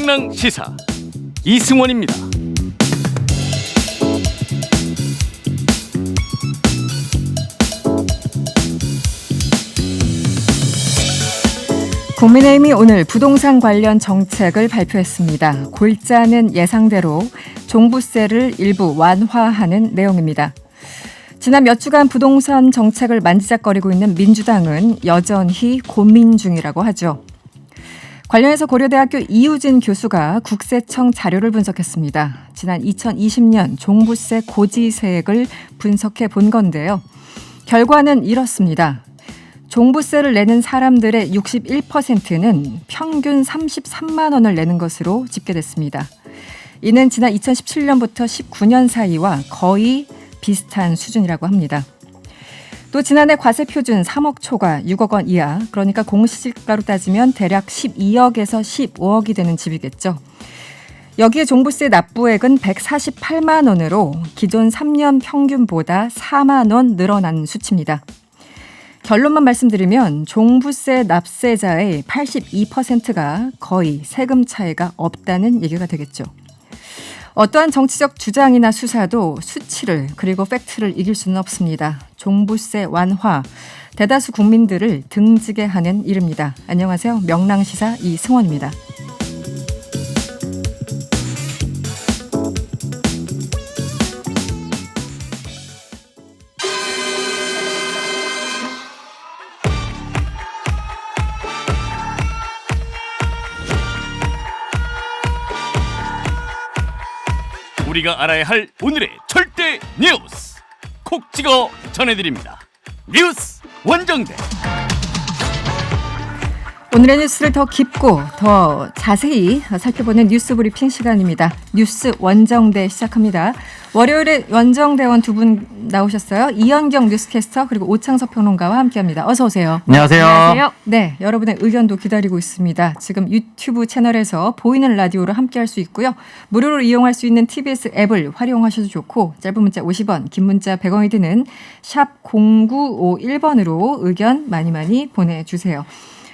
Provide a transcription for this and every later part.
명랑 시사 이승원입니다. 국민의힘이 오늘 부동산 관련 정책을 발표했습니다. 골자는 예상대로 종부세를 일부 완화하는 내용입니다. 지난 몇 주간 부동산 정책을 만지작거리고 있는 민주당은 여전히 고민 중이라고 하죠. 관련해서 고려대학교 이우진 교수가 국세청 자료를 분석했습니다. 지난 2020년 종부세 고지세액을 분석해 본 건데요. 결과는 이렇습니다. 종부세를 내는 사람들의 61%는 평균 33만 원을 내는 것으로 집계됐습니다. 이는 지난 2017년부터 19년 사이와 거의 비슷한 수준이라고 합니다. 또 지난해 과세표준 3억 초과 6억 원 이하, 그러니까 공시지가로 따지면 대략 12억에서 15억이 되는 집이겠죠. 여기에 종부세 납부액은 148만 원으로 기존 3년 평균보다 4만 원 늘어난 수치입니다. 결론만 말씀드리면 종부세 납세자의 82%가 거의 세금 차이가 없다는 얘기가 되겠죠. 어떠한 정치적 주장이나 수사도 수치를 그리고 팩트를 이길 수는 없습니다. 종부세 완화, 대다수 국민들을 등지게 하는 일입니다. 안녕하세요. 명랑시사 이승원입니다. 우리가 알아야 할 오늘의 절대 뉴스 콕 찍어 전해드립니다. 뉴스 원정대. 오늘의 뉴스를 더 깊고 더 자세히 살펴보는 뉴스 브리핑 시간입니다. 뉴스 원정대 시작합니다. 월요일에 원정대원 두 분 나오셨어요. 이현경 뉴스캐스터 그리고 오창석 평론가와 함께합니다. 어서 오세요. 안녕하세요. 안녕하세요. 네, 여러분의 의견도 기다리고 있습니다. 지금 유튜브 채널에서 보이는 라디오로 함께할 수 있고요. 무료로 이용할 수 있는 TBS 앱을 활용하셔도 좋고 짧은 문자 50원, 긴 문자 100원이 드는 샵 0951번으로 의견 많이 보내주세요.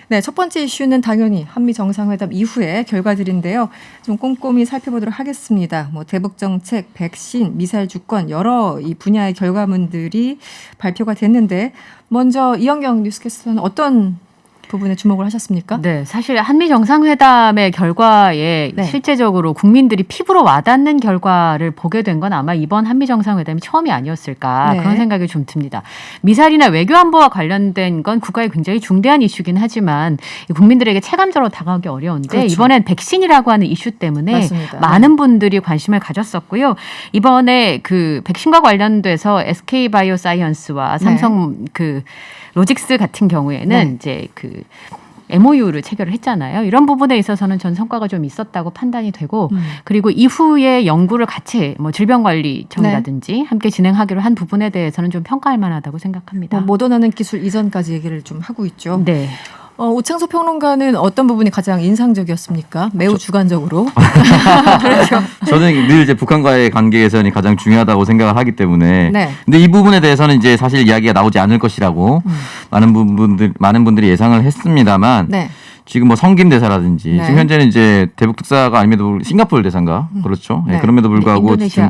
네, 첫 번째 이슈는 당연히 한미 정상회담 이후의 결과들인데요. 좀 꼼꼼히 살펴보도록 하겠습니다. 대북 정책, 백신, 미사일 주권 여러 이 분야의 결과문들이 발표가 됐는데 먼저 이현경 뉴스캐스터는 어떤 부분에 주목을 하셨습니까? 네, 사실 한미 정상회담의 결과에 실제적으로 국민들이 피부로 와닿는 결과를 보게 된 건 아마 이번 한미 정상회담이 처음이 아니었을까 그런 생각이 좀 듭니다. 미사일이나 외교 안보와 관련된 건 국가에 굉장히 중대한 이슈긴 하지만 국민들에게 체감적으로 다가오기 어려운데 그렇죠. 이번엔 백신이라고 하는 이슈 때문에 맞습니다. 많은 분들이 관심을 가졌었고요. 이번에 그 백신과 관련돼서 SK바이오사이언스와 삼성 로직스 같은 경우에는 이제 MOU를 체결을 했잖아요. 이런 부분에 있어서는 전 성과가 좀 있었다고 판단이 되고 그리고 이후에 연구를 같이 질병관리청이라든지 함께 진행하기로 한 부분에 대해서는 좀 평가할 만하다고 생각합니다. 모더나는 기술 이전까지 얘기를 좀 하고 있죠. 네. 오창석 평론가는 어떤 부분이 가장 인상적이었습니까? 매우 주관적으로. 그렇죠. 저는 늘 이제 북한과의 관계 개선이 가장 중요하다고 생각을 하기 때문에. 네. 근데 이 부분에 대해서는 이제 사실 이야기가 나오지 않을 것이라고 많은 분들이 예상을 했습니다만. 네. 지금 성김 대사라든지 네. 지금 현재는 이제 대북 특사가 아님에도 싱가포르 대사인가 그렇죠. 네. 그럼에도 불구하고 인도네시아.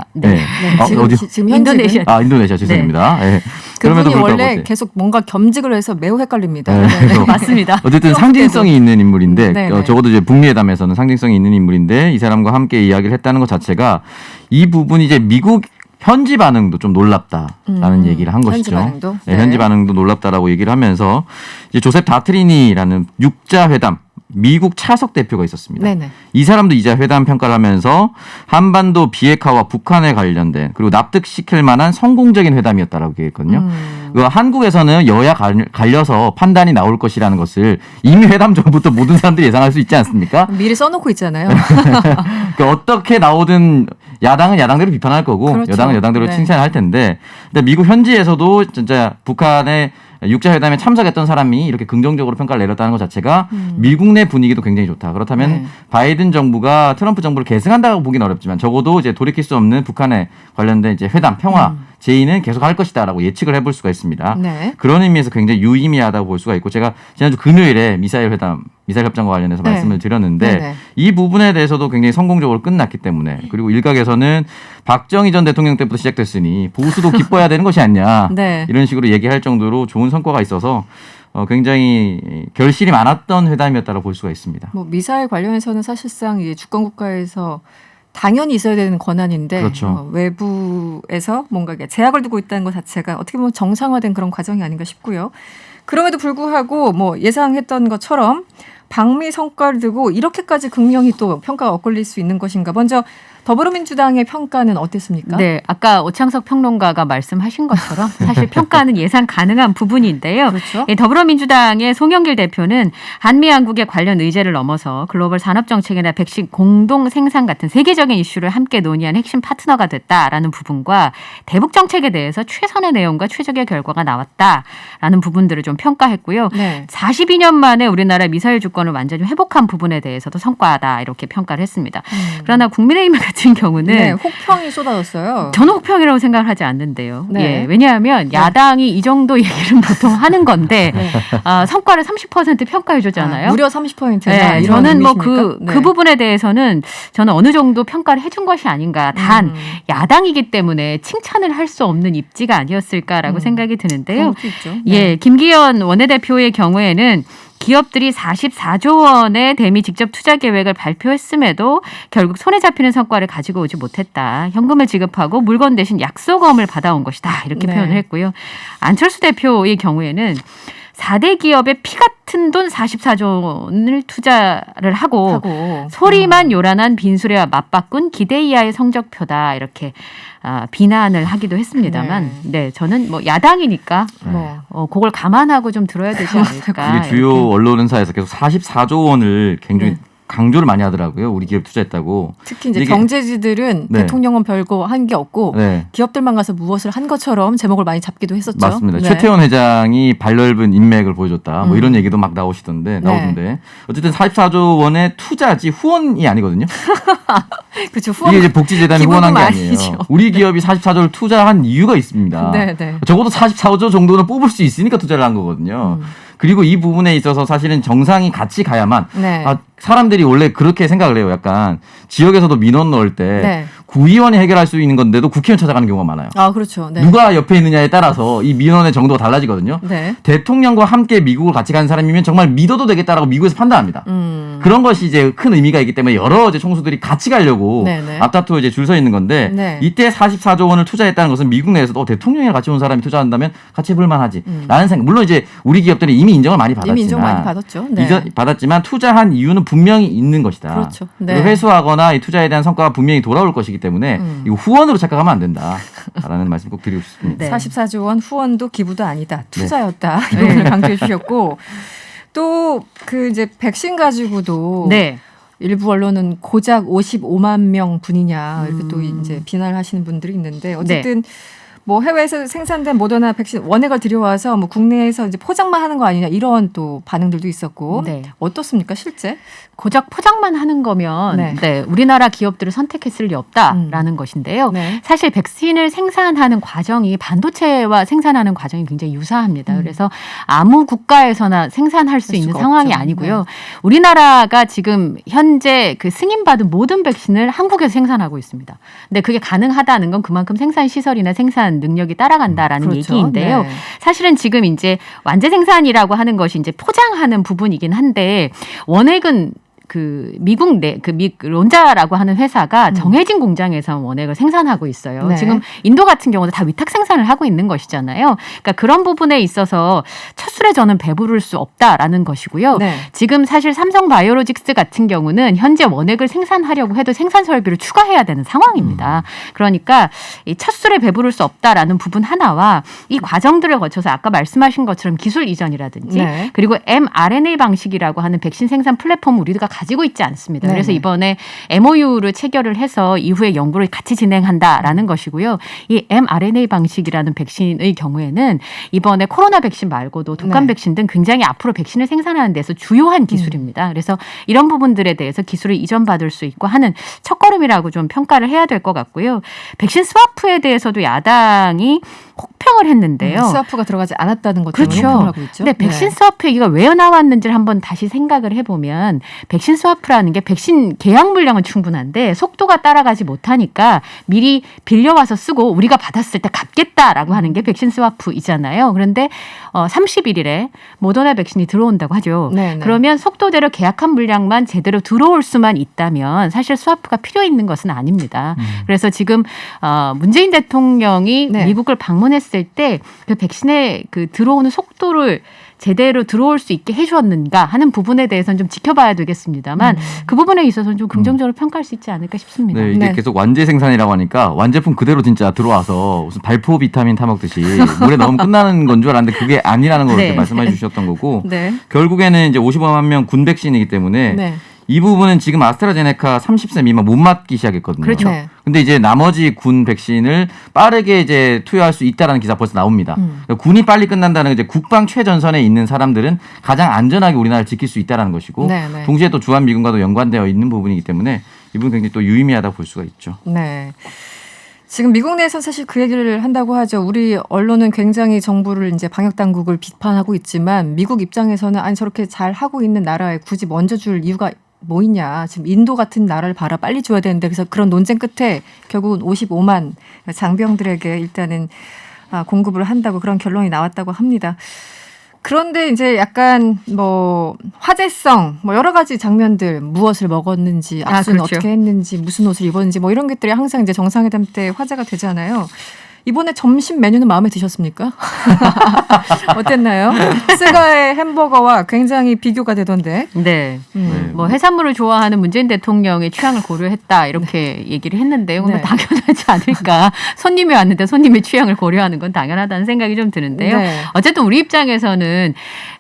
지금 인도네시아. 인도네시아 죄송합니다. 네. 그분이 원래 계속 뭔가 겸직을 해서 매우 헷갈립니다. 네. 맞습니다. 어쨌든 상징성이 있는 인물인데 네. 적어도 이제 북미회담에서는 상징성이 있는 인물인데 이 사람과 함께 이야기를 했다는 것 자체가 이 부분이 이제 미국 현지 반응도 좀 놀랍다라는 얘기를 한 것이죠. 반응도? 네, 현지 반응도 놀랍다라고 얘기를 하면서 이제 조셉 다트리니라는 육자 회담 미국 차석 대표가 있었습니다. 네네. 이 사람도 이제 회담 평가를 하면서 한반도 비핵화와 북한에 관련된 그리고 납득시킬 만한 성공적인 회담이었다라고 얘기했거든요. 한국에서는 여야 갈려서 판단이 나올 것이라는 것을 이미 회담 전부터 모든 사람들이 예상할 수 있지 않습니까? 미리 써놓고 있잖아요. 그러니까 어떻게 나오든 야당은 야당대로 비판할 거고 그렇죠. 여당은 여당대로 칭찬할 텐데 근데 미국 현지에서도 진짜 북한의 육자회담에 참석했던 사람이 이렇게 긍정적으로 평가를 내렸다는 것 자체가 미국 내 분위기도 굉장히 좋다. 그렇다면 네. 바이든 정부가 트럼프 정부를 계승한다고 보기는 어렵지만 적어도 이제 돌이킬 수 없는 북한에 관련된 이제 회담, 평화, 제의는 계속할 것이다라고 예측을 해볼 수가 있습니다. 네. 그런 의미에서 굉장히 유의미하다고 볼 수가 있고 제가 지난주 금요일에 미사일 회담 미사일 협정과 관련해서 네. 말씀을 드렸는데 네네. 이 부분에 대해서도 굉장히 성공적으로 끝났기 때문에 그리고 일각에서는 박정희 전 대통령 때부터 시작됐으니 보수도 기뻐해야 되는 것이 아니냐 네. 이런 식으로 얘기할 정도로 좋은 성과가 있어서 굉장히 결실이 많았던 회담이었다고 볼 수가 있습니다. 뭐 미사일 관련해서는 사실상 이 주권 국가에서 당연히 있어야 되는 권한인데 그렇죠. 외부에서 뭔가 제약을 두고 있다는 것 자체가 어떻게 보면 정상화된 그런 과정이 아닌가 싶고요. 그럼에도 불구하고 뭐 예상했던 것처럼 방미 성과를 두고 이렇게까지 극명히 또 평가가 엇갈릴 수 있는 것인가. 먼저 더불어민주당의 평가는 어땠습니까? 네, 아까 오창석 평론가가 말씀하신 것처럼 사실 평가는 예상 가능한 부분인데요. 그렇죠. 예, 더불어민주당의 송영길 대표는 한미 양국의 관련 의제를 넘어서 글로벌 산업 정책이나 백신 공동 생산 같은 세계적인 이슈를 함께 논의한 핵심 파트너가 됐다라는 부분과 대북 정책에 대해서 최선의 내용과 최적의 결과가 나왔다라는 부분들을 좀 평가했고요. 네. 42년 만에 우리나라 미사일 주권을 완전히 회복한 부분에 대해서도 성과다 이렇게 평가를 했습니다. 그러나 국민의힘 같은 경우는 네, 혹평이 쏟아졌어요. 저는 혹평이라고 생각을 하지 않는데요. 네. 예, 왜냐하면 야당이 이 정도 얘기를 보통 하는 건데 네. 성과를 30% 평가해 줬잖아요. 무려 30%나 네, 이런 저는 뭐 의미십니까? 그 부분에 대해서는 저는 어느 정도 평가를 해준 것이 아닌가. 단 야당이기 때문에 칭찬을 할 수 없는 입지가 아니었을까라고 생각이 드는데요. 그런 것도 있죠. 네. 예, 김기현 원내대표의 경우에는 기업들이 44조 원의 대미 직접 투자 계획을 발표했음에도 결국 손에 잡히는 성과를 가지고 오지 못했다. 현금을 지급하고 물건 대신 약속금을 받아온 것이다. 이렇게 네. 표현을 했고요. 안철수 대표의 경우에는 4대 기업에 피 같은 돈 44조 원을 투자를 하고 소리만 요란한 빈수레와 맞바꾼 기대 이하의 성적표다. 이렇게 비난을 하기도 했습니다만 네, 저는 뭐 야당이니까 그걸 감안하고 좀 들어야 되지 않을까. 이게 주요 이렇게. 언론사에서 계속 44조 원을 굉장히 강조를 많이 하더라고요. 우리 기업 투자했다고. 특히 이제 이게- 경제지들은 네. 대통령은 별거 한 게 없고 네. 기업들만 가서 무엇을 한 것처럼 제목을 많이 잡기도 했었죠. 맞습니다. 네. 최태원 회장이 발넓은 인맥을 보여줬다. 뭐 이런 얘기도 막 나오던데. 어쨌든 44조 원의 투자지 후원이 아니거든요. 그렇죠. 후원 이게 이제 복지재단이 기부금 후원한 게 아니에요. 아니죠. 우리 기업이 44조를 투자한 이유가 있습니다. 네, 네. 적어도 44조 정도는 뽑을 수 있으니까 투자를 한 거거든요. 그리고 이 부분에 있어서 사실은 정상이 같이 가야만 네. 사람들이 원래 그렇게 생각을 해요. 약간 지역에서도 민원 넣을 때 네. 구의원이 해결할 수 있는 건데도 국회의원 찾아가는 경우가 많아요. 아, 그렇죠. 네. 누가 옆에 있느냐에 따라서 이 민원의 정도가 달라지거든요. 네. 대통령과 함께 미국을 같이 가는 사람이면 정말 믿어도 되겠다라고 미국에서 판단합니다. 그런 것이 이제 큰 의미가 있기 때문에 여러 이제 총수들이 같이 가려고 네네. 앞다투어 이제 줄 서 있는 건데 네. 이때 44조 원을 투자했다는 것은 미국 내에서도 대통령이랑 같이 온 사람이 투자한다면 같이 해볼 만하지. 라는 생각. 물론 이제 우리 기업들이 이미 인정을 많이 받았지만 이미 인정 많이 받았죠. 네. 받았지만 투자한 이유는 분명히 있는 것이다. 그렇죠. 네. 그리고 회수하거나 이 투자에 대한 성과가 분명히 돌아올 것이기 때문에 이거 후원으로 착각하면 안 된다라는 말씀 꼭 드리고 싶습니다. 네. 44조 원 후원도 기부도 아니다. 투자였다. 이 네. 부분을 강조해 주셨고 또 그 이제 백신 가지고도 네. 일부 언론은 고작 55만 명 분이냐 이렇게 또 이제 비난을 하시는 분들이 있는데 어쨌든 뭐 해외에서 생산된 모더나 백신 원액을 들여와서 뭐 국내에서 이제 포장만 하는 거 아니냐 이런 또 반응들도 있었고 네. 어떻습니까 실제? 고작 포장만 하는 거면 네. 네, 우리나라 기업들을 선택했을 리 없다라는 것인데요. 네. 사실 백신을 생산하는 과정이 반도체와 생산하는 과정이 굉장히 유사합니다. 그래서 아무 국가에서나 생산할 수 있는 수가 상황이 없죠. 아니고요. 우리나라가 지금 현재 그 승인받은 모든 백신을 한국에서 생산하고 있습니다. 근데 그게 가능하다는 건 그만큼 생산 시설이나 생산 능력이 따라간다라는 그렇죠. 얘기인데요. 네. 사실은 지금 이제 완제 생산이라고 하는 것이 이제 포장하는 부분이긴 한데 원액은 그 미국 론자라고 하는 회사가 정해진 공장에서 원액을 생산하고 있어요. 네. 지금 인도 같은 경우도 다 위탁 생산을 하고 있는 것이잖아요. 그러니까 그런 부분에 있어서 첫 술에 저는 배부를 수 없다라는 것이고요. 네. 지금 사실 삼성 바이오로직스 같은 경우는 현재 원액을 생산하려고 해도 생산 설비를 추가해야 되는 상황입니다. 그러니까 이 첫 술에 배부를 수 없다라는 부분 하나와 이 과정들을 거쳐서 아까 말씀하신 것처럼 기술 이전이라든지 네. 그리고 mRNA 방식이라고 하는 백신 생산 플랫폼을 우리가 가지고 있지 않습니다. 네네. 그래서 이번에 MOU를 체결을 해서 이후에 연구를 같이 진행한다라는 것이고요. 이 mRNA 방식이라는 백신의 경우에는 이번에 코로나 백신 말고도 독감 네. 백신 등 굉장히 앞으로 백신을 생산하는 데서 주요한 기술입니다. 그래서 이런 부분들에 대해서 기술을 이전받을 수 있고 하는 첫걸음이라고 좀 평가를 해야 될 것 같고요. 백신 스와프에 대해서도 야당이 혹평을 했는데요. 스와프가 들어가지 않았다는 것 때문에 그렇죠. 혹평을 하고 있죠. 근데 백신 네. 스와프 얘기가 왜 나왔는지를 한번 다시 생각을 해보면 백신 스와프라는 게 백신 계약 물량은 충분한데 속도가 따라가지 못하니까 미리 빌려와서 쓰고 우리가 받았을 때 갚겠다라고 하는 게 백신 스와프이잖아요. 그런데 31일에 모더나 백신이 들어온다고 하죠. 네네. 그러면 속도대로 계약한 물량만 제대로 들어올 수만 있다면 사실 스와프가 필요 있는 것은 아닙니다. 그래서 지금 문재인 대통령이 네. 미국을 방문했을 때 그 백신의 그 들어오는 속도를 제대로 들어올 수 있게 해주었는가 하는 부분에 대해서는 좀 지켜봐야 되겠습니다만 그 부분에 있어서는 좀 긍정적으로 평가할 수 있지 않을까 싶습니다. 네, 이게 네. 계속 완제 생산이라고 하니까 완제품 그대로 진짜 들어와서 무슨 발포 비타민 타먹듯이 물에 넣으면 끝나는 건 줄 알았는데 그게 아니라는 걸 네. 이렇게 말씀해 주셨던 거고 네. 결국에는 이제 55만 명 군 백신이기 때문에 네. 이 부분은 지금 아스트라제네카 30세 미만 못 맞기 시작했거든요. 그렇죠. 네. 근데 이제 나머지 군 백신을 빠르게 이제 투여할 수 있다라는 기사 벌써 나옵니다. 그러니까 군이 빨리 끝난다는 건 이제 국방 최전선에 있는 사람들은 가장 안전하게 우리나라를 지킬 수 있다라는 것이고 네, 네. 동시에 또 주한 미군과도 연관되어 있는 부분이기 때문에 이 부분 굉장히 또 유의미하다 볼 수가 있죠. 네. 지금 미국 내에서 사실 그 얘기를 한다고 하죠. 우리 언론은 굉장히 정부를 이제 방역 당국을 비판하고 있지만 미국 입장에서는 아니 저렇게 잘 하고 있는 나라에 굳이 먼저 줄 이유가 뭐 있냐. 지금 인도 같은 나라를 봐라. 빨리 줘야 되는데 그래서 그런 논쟁 끝에 결국은 55만 장병들에게 일단은 공급을 한다고 그런 결론이 나왔다고 합니다. 그런데 이제 약간 뭐 화제성 뭐 여러 가지 장면들 무엇을 먹었는지 악수는 그렇죠. 어떻게 했는지 무슨 옷을 입었는지 뭐 이런 것들이 항상 이제 정상회담 때 화제가 되잖아요. 이번에 점심 메뉴는 마음에 드셨습니까? 어땠나요? 스가의 햄버거와 굉장히 비교가 되던데. 네. 네. 뭐 해산물을 좋아하는 문재인 대통령의 취향을 고려했다 이렇게 얘기를 했는데요. 네. 당연하지 않을까. 손님이 왔는데 손님의 취향을 고려하는 건 당연하다는 생각이 좀 드는데요. 네. 어쨌든 우리 입장에서는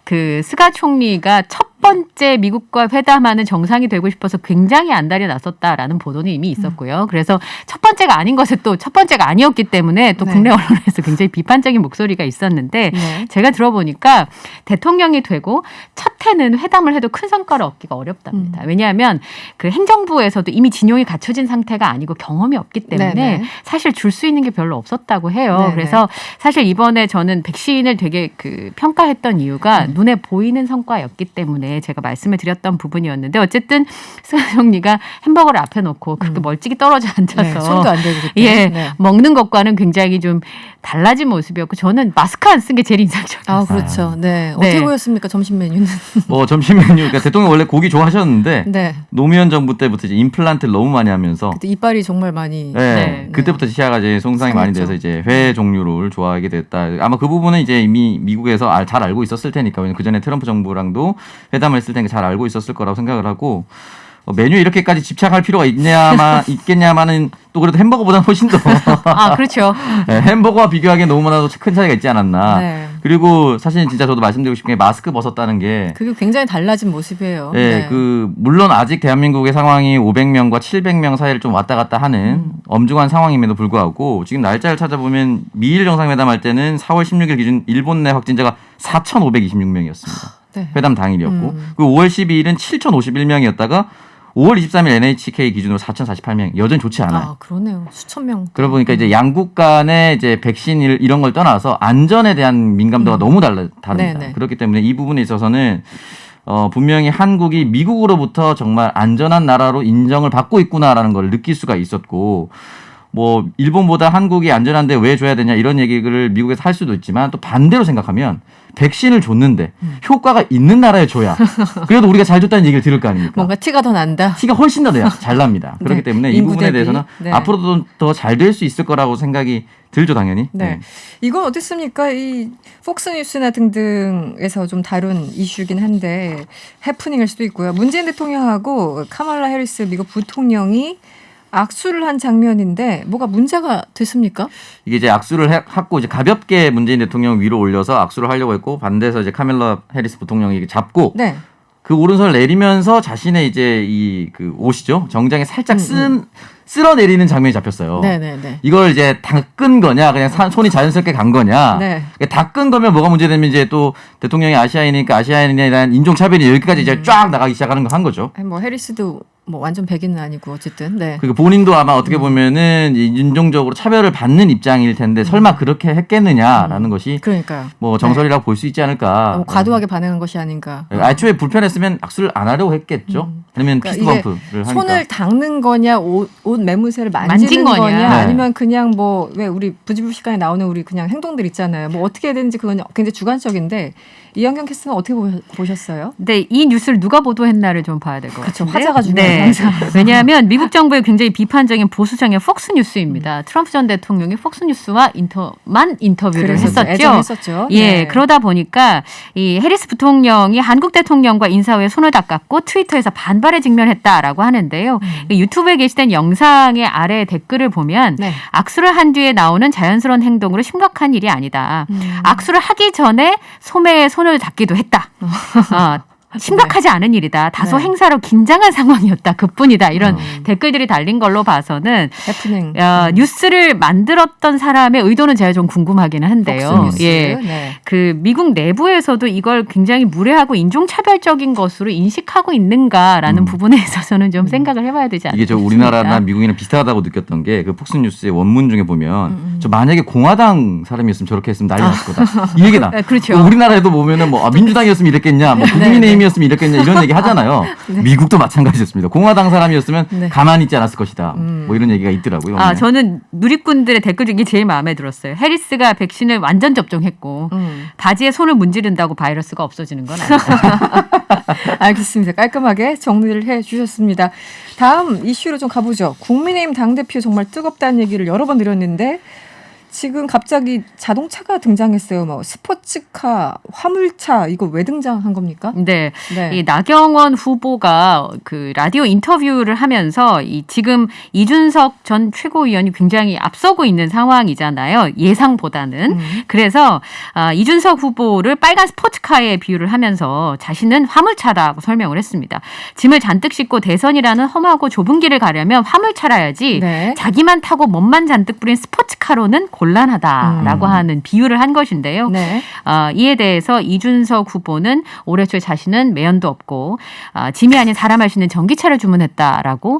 그 스가 총리가 첫 번째 미국과 회담하는 정상이 되고 싶어서 굉장히 안달이 났었다라는 보도는 이미 있었고요. 그래서 첫 번째가 아닌 것에 또 첫 번째가 아니었기 때문에 또 네. 국내 언론에서 굉장히 비판적인 목소리가 있었는데 네. 제가 들어보니까 대통령이 되고 첫 해는 회담을 해도 큰 성과를 얻기가 어렵답니다. 왜냐하면 그 행정부에서도 이미 진용이 갖춰진 상태가 아니고 경험이 없기 때문에 네네. 사실 줄 수 있는 게 별로 없었다고 해요. 네네. 그래서 사실 이번에 저는 백신을 되게 그 평가했던 이유가 눈에 보이는 성과였기 때문에 제가 말씀을 드렸던 부분이었는데 어쨌든 스가 총리가 햄버거를 앞에 놓고 그렇게 멀찍이 떨어져 앉아서 네, 손도 안 대고 그때. 예, 네. 먹는 것과는 굉장히 좀 달라진 모습이었고 저는 마스크 안 쓴 게 제일 인상적이었어요. 아 그렇죠. 네. 네. 어떻게 보였습니까 점심 메뉴는? 뭐 점심 메뉴 그러니까 대통령 원래 고기 좋아하셨는데 네. 노무현 정부 때부터 이제 임플란트를 너무 많이 하면서 그때 이빨이 정말 많이. 네. 네. 그때부터 시작가 이제 손상이 많이 돼서 상했죠. 이제 회 종류를 좋아하게 됐다. 아마 그 부분은 이제 이미 미국에서 잘 알고 있었을 테니까 왜냐면 그 전에 트럼프 정부랑도 회담을 했을 테니까 잘 알고 있었을 거라고 생각을 하고 메뉴에 이렇게까지 집착할 필요가 있겠냐마는 또 그래도 햄버거보다는 훨씬 더 아 그렇죠. 네, 햄버거와 비교하기엔 너무나도 큰 차이가 있지 않았나. 네. 그리고 사실 진짜 저도 말씀드리고 싶은 게 마스크 벗었다는 게 그게 굉장히 달라진 모습이에요. 네, 그 물론 아직 대한민국의 상황이 500명과 700명 사이를 좀 왔다 갔다 하는 엄중한 상황임에도 불구하고 지금 날짜를 찾아보면 미일 정상회담 할 때는 4월 16일 기준 일본 내 확진자가 4,526명이었습니다. 네. 회담 당일이었고 그 5월 12일은 7,051명이었다가 5월 23일 NHK 기준으로 4,048명 여전히 좋지 않아요. 아 그러네요. 수천 명. 그러다 보니까 이제 양국 간의 이제 백신 이런 걸 떠나서 안전에 대한 민감도가 너무 다릅니다. 네네. 그렇기 때문에 이 부분에 있어서는 분명히 한국이 미국으로부터 정말 안전한 나라로 인정을 받고 있구나라는 걸 느낄 수가 있었고 뭐 일본보다 한국이 안전한데 왜 줘야 되냐 이런 얘기를 미국에서 할 수도 있지만 또 반대로 생각하면 백신을 줬는데 효과가 있는 나라에 줘야 그래도 우리가 잘 줬다는 얘기를 들을 거 아닙니까? 뭔가 티가 더 난다. 티가 훨씬 더 잘 납니다. 그렇기 네. 때문에 이 인구 부분에 대비. 대해서는 네. 앞으로도 더 잘 될 수 있을 거라고 생각이 들죠, 당연히. 네. 이건 어떻습니까? 이 폭스뉴스나 등등에서 좀 다룬 이슈긴 한데 해프닝일 수도 있고요. 문재인 대통령하고 카말라 해리스 미국 부통령이 악수를 한 장면인데 뭐가 문제가 됐습니까? 이게 이제 악수를 했고 이제 가볍게 문재인 대통령 위로 올려서 악수를 하려고 했고 반대에서 이제 카멜라 해리스 부통령이 이게 잡고 네. 그 오른손을 내리면서 자신의 이제 이 그 옷이죠. 정장에 살짝 쓸어내리는 장면이 잡혔어요. 네네네. 이걸 이제 닦은 거냐, 그냥 손이 자연스럽게 간 거냐. 네. 닦은 거면 뭐가 문제되면 이제 또 대통령이 아시아인이니까 아시아인에 대한 인종차별이 여기까지 이제 쫙 나가기 시작하는 거 한 거죠. 아니, 뭐 해리스도 뭐 완전 백인은 아니고 어쨌든. 네. 그리고 본인도 아마 어떻게 보면은 인종적으로 차별을 받는 입장일 텐데 설마 그렇게 했겠느냐라는 것이 그러니까요. 뭐 정설이라고 볼 수 있지 않을까. 너무 과도하게 반응한 것이 아닌가. 애초에 불편했으면 악수를 안 하려고 했겠죠. 아니면 그러니까 피스트범프를 하니까. 손을 닦는 거냐, 옷 매무새를 만진 만지는 거냐. 거냐, 네. 아니면 그냥 뭐 왜 우리 부지부 시간에 나오는 우리 그냥 행동들 있잖아요. 뭐 어떻게 해야 되는지 그건 굉장히 주관적인데 이현경 캐스터는 어떻게 보셨어요? 네, 이 뉴스를 누가 보도했나를 좀 봐야 될 것 그렇죠. 같아요. 화제가 중요해요. 네. 왜냐하면 미국 정부의 굉장히 비판적인 보수정의 폭스뉴스입니다. 트럼프 전 대통령이 폭스뉴스와 인터뷰를 그래서 했었죠. 애정했었죠. 예, 네. 그러다 보니까 이 해리스 부통령이 한국 대통령과 인사 후에 손을 닦았고 트위터에서 반발에 직면했다라고 하는데요. 유튜브에 게시된 영상의 아래 댓글을 보면 네. 악수를 한 뒤에 나오는 자연스러운 행동으로 심각한 일이 아니다. 악수를 하기 전에 소매에 손을 닦기도 했다. 심각하지 않은 일이다. 다소 네. 행사로 긴장한 상황이었다. 그뿐이다. 이런 댓글들이 달린 걸로 봐서는 해프닝. 뉴스를 만들었던 사람의 의도는 제가 좀 궁금하기는 한데요. 폭스뉴스. 예. 네. 그 미국 내부에서도 이걸 굉장히 무례하고 인종차별적인 것으로 인식하고 있는가라는 부분에 있어서는 좀 생각을 해봐야 되지 않을까 이게 저 싶습니다. 우리나라나 미국이랑 비슷하다고 느꼈던 게 그 폭스뉴스의 원문 중에 보면 저 만약에 공화당 사람이었으면 저렇게 했으면 난리 났을 거다. 이 얘기다. 네, 그렇죠. 우리나라에도 보면은 뭐 민주당이었으면 이랬겠냐, 뭐 국민의힘이었으면 이랬겠냐 이런 얘기 하잖아요. 미국도 마찬가지였습니다. 공화당 사람이었으면 네. 가만히 있지 않았을 것이다. 뭐 이런 얘기가 있더라고요. 네. 저는 누리꾼들의 댓글 중에 제일 마음에 들었어요. 해리스가 백신을 완전 접종했고 바지에 손을 문지른다고 바이러스가 없어지는 건 아니에요. 알겠습니다. 깔끔하게 정리를 해 주셨습니다. 다음 이슈로 좀 가보죠. 국민의힘 당대표 정말 뜨겁다는 얘기를 여러 번 드렸는데 지금 갑자기 자동차가 등장했어요. 뭐 스포츠카, 화물차 이거 왜 등장한 겁니까? 네. 네. 이 나경원 후보가 그 라디오 인터뷰를 하면서 지금 이준석 전 최고위원이 굉장히 앞서고 있는 상황이잖아요. 예상보다는. 그래서 이준석 후보를 빨간 스포츠카에 비유를 하면서 자신은 화물차다고 설명을 했습니다. 짐을 잔뜩 싣고 대선이라는 험하고 좁은 길을 가려면 화물차라야지 네. 자기만 타고 몸만 잔뜩 부린 스포츠카로는 곤란하다라고 하는 비유를 한 것인데요. 네. 이에 대해서 이준석 후보는 올해 초 자신은 매연도 없고 짐이 아닌 사람 할 수 있는 전기차를 주문했다라고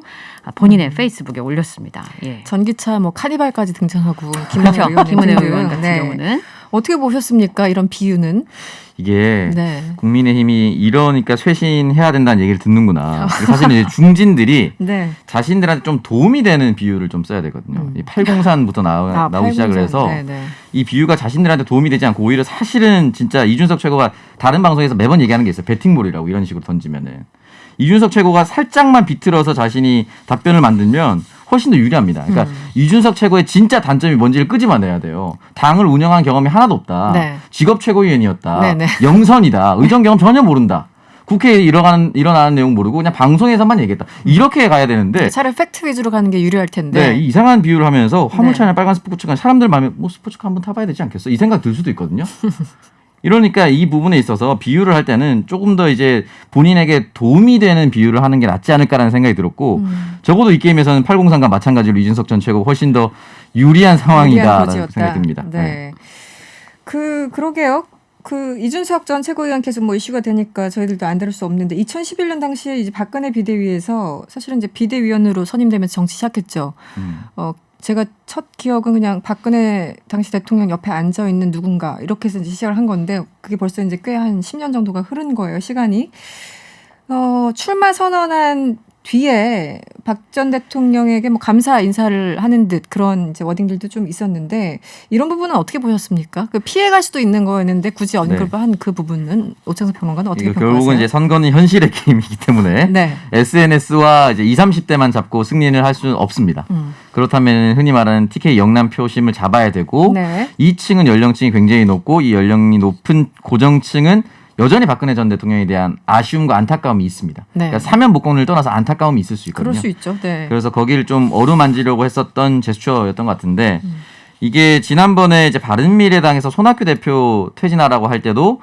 본인의 페이스북에 올렸습니다. 예. 전기차 뭐 카니발까지 등장하고 김은혜 그렇죠. 의원 김은혜 등등. 의원 같은 네. 경우는. 어떻게 보셨습니까? 이런 비유는? 이게 네. 국민의힘이 이러니까 쇄신해야 된다는 얘기를 듣는구나. 사실은 이제 중진들이 네. 자신들한테 좀 도움이 되는 비유를 좀 써야 되거든요. 이 팔공산부터 나오기 시작을 해서 네네. 이 비유가 자신들한테 도움이 되지 않고 오히려 사실은 진짜 이준석 최고가 다른 방송에서 매번 얘기하는 게 있어요. 배팅볼이라고 이런 식으로 던지면은 이준석 최고가 살짝만 비틀어서 자신이 답변을 만들면 훨씬 더 유리합니다. 그러니까 이준석 최고의 진짜 단점이 뭔지를 끄집어내야 돼요. 당을 운영한 경험이 하나도 없다. 네. 직업 최고위원이었다. 네네. 영선이다. 의정 경험 전혀 모른다. 국회에 일어나는 내용 모르고 그냥 방송에서만 얘기했다. 이렇게 가야 되는데 차라리 팩트 위주로 가는 게 유리할 텐데. 네, 이 이상한 비유를 하면서 화물차나 빨간 스포츠카 사람들 마음에 뭐 스포츠카 한번 타봐야 되지 않겠어? 이 생각 들 수도 있거든요. 이러니까 이 부분에 있어서 비유를 할 때는 조금 더 이제 본인에게 도움이 되는 비유를 하는 게 낫지 않을까라는 생각이 들었고 적어도 이 게임에서는 803과 마찬가지로 이준석 전 최고가 훨씬 더 유리한 상황이다라는 생각이 듭니다. 네. 그러게요. 그 이준석 전 최고위원 계속 뭐 이슈가 되니까 저희들도 안 다룰 수 없는데 2011년 당시에 이제 박근혜 비대위에서 사실은 이제 비대위원으로 선임되면서 정치 시작했죠. 제가 첫 기억은 그냥 박근혜 당시 대통령 옆에 앉아 있는 누군가 이렇게 해서 이제 시작을 한 건데 그게 벌써 이제 꽤 한 10년 정도가 흐른 거예요, 시간이. 출마 선언한 뒤에 박 전 대통령에게 뭐 감사 인사를 하는 듯 그런 이제 워딩들도 좀 있었는데 이런 부분은 어떻게 보셨습니까? 그 피해갈 수도 있는 거였는데 굳이 언급한 그 부분은 오창석 평론가는 어떻게 평가하세요? 결국은 이제 선거는 현실의 게임이기 때문에 네. SNS와 이제 20, 30대만 잡고 승리를 할 수는 없습니다. 그렇다면 흔히 말하는 TK 영남 표심을 잡아야 되고 네. 2층은 연령층이 굉장히 높고 이 연령이 높은 고정층은 여전히 박근혜 전 대통령에 대한 아쉬움과 안타까움이 있습니다. 네. 그러니까 사면 복권을 떠나서 안타까움이 있을 수 있거든요. 그럴 수 있죠. 네. 그래서 거기를 좀 어루만지려고 했었던 제스처였던 것 같은데 이게 지난번에 이제 바른미래당에서 손학규 대표 퇴진하라고 할 때도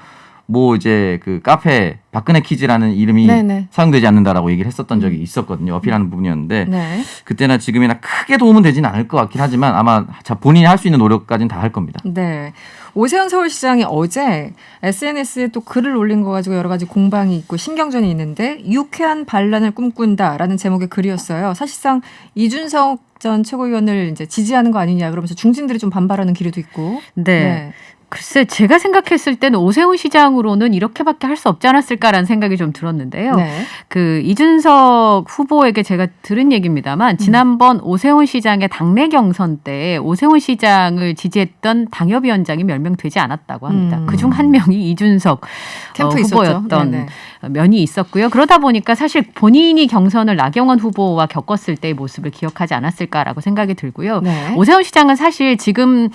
뭐 이제 그 카페 박근혜 키즈라는 이름이 네네. 사용되지 않는다라고 얘기를 했었던 적이 있었거든요. 어필하는 부분이었는데 네. 그때나 지금이나 크게 도움은 되지는 않을 것 같긴 하지만 아마 본인이 할 수 있는 노력까지는 다 할 겁니다. 네. 오세훈 서울시장이 어제 SNS에 또 글을 올린 거 가지고 여러 가지 공방이 있고 신경전이 있는데 유쾌한 반란을 꿈꾼다라는 제목의 글이었어요. 사실상 이준석 전 최고위원을 이제 지지하는 거 아니냐 그러면서 중진들이 좀 반발하는 기류도 있고. 네. 글쎄 제가 생각했을 때는 오세훈 시장으로는 이렇게밖에 할 수 없지 않았을까라는 생각이 좀 들었는데요. 네. 그 이준석 후보에게 제가 들은 얘기입니다만 지난번 오세훈 시장의 당내 경선 때 오세훈 시장을 지지했던 당협위원장이 몇 명 되지 않았다고 합니다. 그중 한 명이 이준석 캠프 후보였던 네네. 면이 있었고요. 그러다 보니까 사실 본인이 경선을 나경원 후보와 겪었을 때의 모습을 기억하지 않았을까라고 생각이 들고요. 네. 오세훈 시장은 사실 지금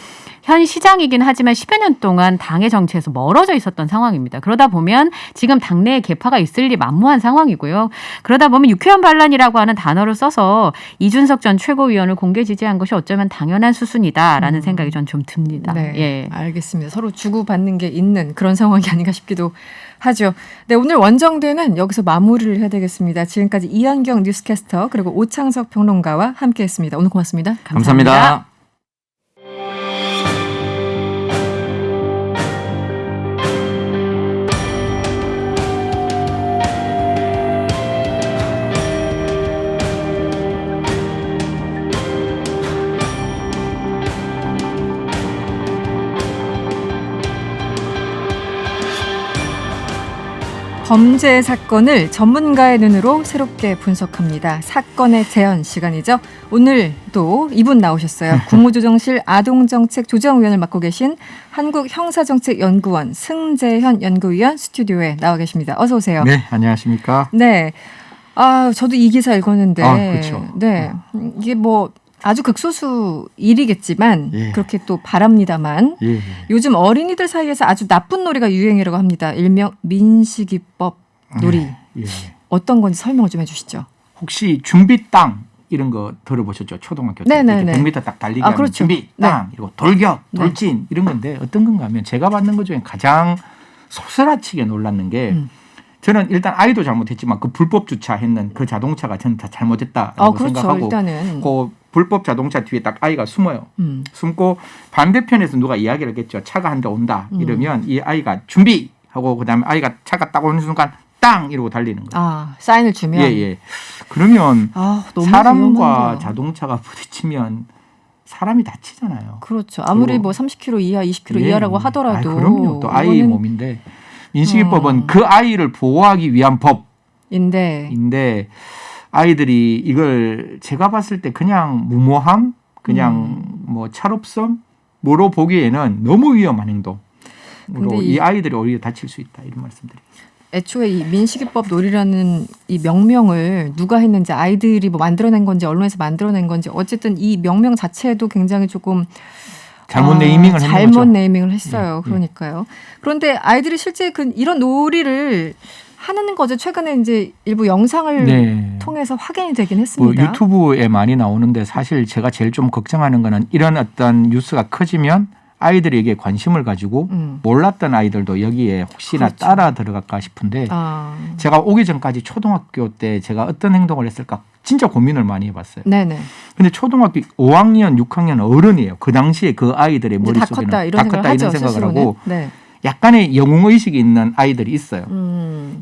현 시장이긴 하지만 10여 년 동안 당의 정치에서 멀어져 있었던 상황입니다. 그러다 보면 지금 당내에 개파가 있을 리 만무한 상황이고요. 그러다 보면 유쾌한 반란이라고 하는 단어를 써서 이준석 전 최고위원을 공개 지지한 것이 어쩌면 당연한 수순이다라는 생각이 전 좀 듭니다. 네, 예. 알겠습니다. 서로 주고받는 게 있는 그런 상황이 아닌가 싶기도 하죠. 네, 오늘 원정대는 여기서 마무리를 해야 되겠습니다. 지금까지 이현경 뉴스캐스터 그리고 오창석 평론가와 함께했습니다. 오늘 고맙습니다. 감사합니다. 범죄 사건을 전문가의 눈으로 새롭게 분석합니다. 사건의 재현 시간이죠. 오늘도 이분 나오셨어요. 국무조정실 아동정책조정위원을 맡고 계신 한국형사정책연구원 승재현 연구위원 스튜디오에 나와 계십니다. 어서 오세요. 네, 안녕하십니까? 네. 아, 저도 이 기사 읽었는데. 그렇죠. 네. 이게 뭐 아주 극소수 일이겠지만 예. 그렇게 또 바랍니다만 예. 요즘 어린이들 사이에서 아주 나쁜 놀이가 유행이라고 합니다. 일명 민식이법 놀이. 예. 어떤 건지 설명을 좀 해주시죠. 혹시 준비 땅 이런 거 들어보셨죠? 초등학교 때 네네네. 100m 딱 달리기 아, 하면 그렇죠. 준비 땅 이러고 돌격, 네. 돌진 이런 건데 어떤 건가 하면 제가 받는 것 중에 가장 소스라치게 놀랐는 게 저는 일단 아이도 잘못했지만 그 불법 주차했는 그 자동차가 저는 다 잘못했다라고 그렇죠. 생각하고 일단은. 그 불법 자동차 뒤에 딱 아이가 숨어요. 숨고 반대편에서 누가 이야기를 하겠죠. 차가 한 대 온다 이러면 이 아이가 준비 하고 그다음에 아이가 차가 딱 오는 순간 땅 이러고 달리는 거예요. 아, 사인을 주면. 예. 그러면 너무 사람과 위험한데요. 자동차가 부딪히면 사람이 다치잖아요. 그렇죠. 아무리 그리고- 뭐 30km 이하, 20km 예. 이하라고 하더라도. 그럼요. 또 아이 이거는 몸인데 민식이법은 그 아이를 보호하기 위한 인데. 법인데 아이들이 이걸 제가 봤을 때 그냥 무모함, 그냥 뭐 차롭섬, 뭐로 보기에는 너무 위험한 행동으로 근데 이 아이들이 오히려 다칠 수 있다 이런 말씀드립니다. 애초에 이 민식이법 놀이라는 이 명명을 누가 했는지 아이들이 뭐 만들어낸 건지 언론에서 만들어낸 건지 어쨌든 이 명명 자체도 굉장히 조금 잘못 네이밍을 했는 잘못 거죠. 네이밍을 했어요. 예. 그러니까요. 그런데 아이들이 실제 이런 놀이를 하는 거죠. 최근에 이제 일부 영상을 네. 통해서 확인이 되긴 뭐 했습니다. 유튜브에 많이 나오는데 사실 제가 제일 좀 걱정하는 거는 이런 어떤 뉴스가 커지면 아이들이 여기에 관심을 가지고 몰랐던 아이들도 여기에 혹시나 그렇죠. 따라 들어갈까 싶은데 제가 오기 전까지 초등학교 때 제가 어떤 행동을 했을까 진짜 고민을 많이 해봤어요. 네네. 근데 초등학교 5학년, 6학년 어른이에요. 그 당시에 그 아이들의 이제 다 머릿속에는 컸다 이런 생각을 하죠. 생각을 스스로는. 하고 네. 약간의 영웅의식이 있는 아이들이 있어요.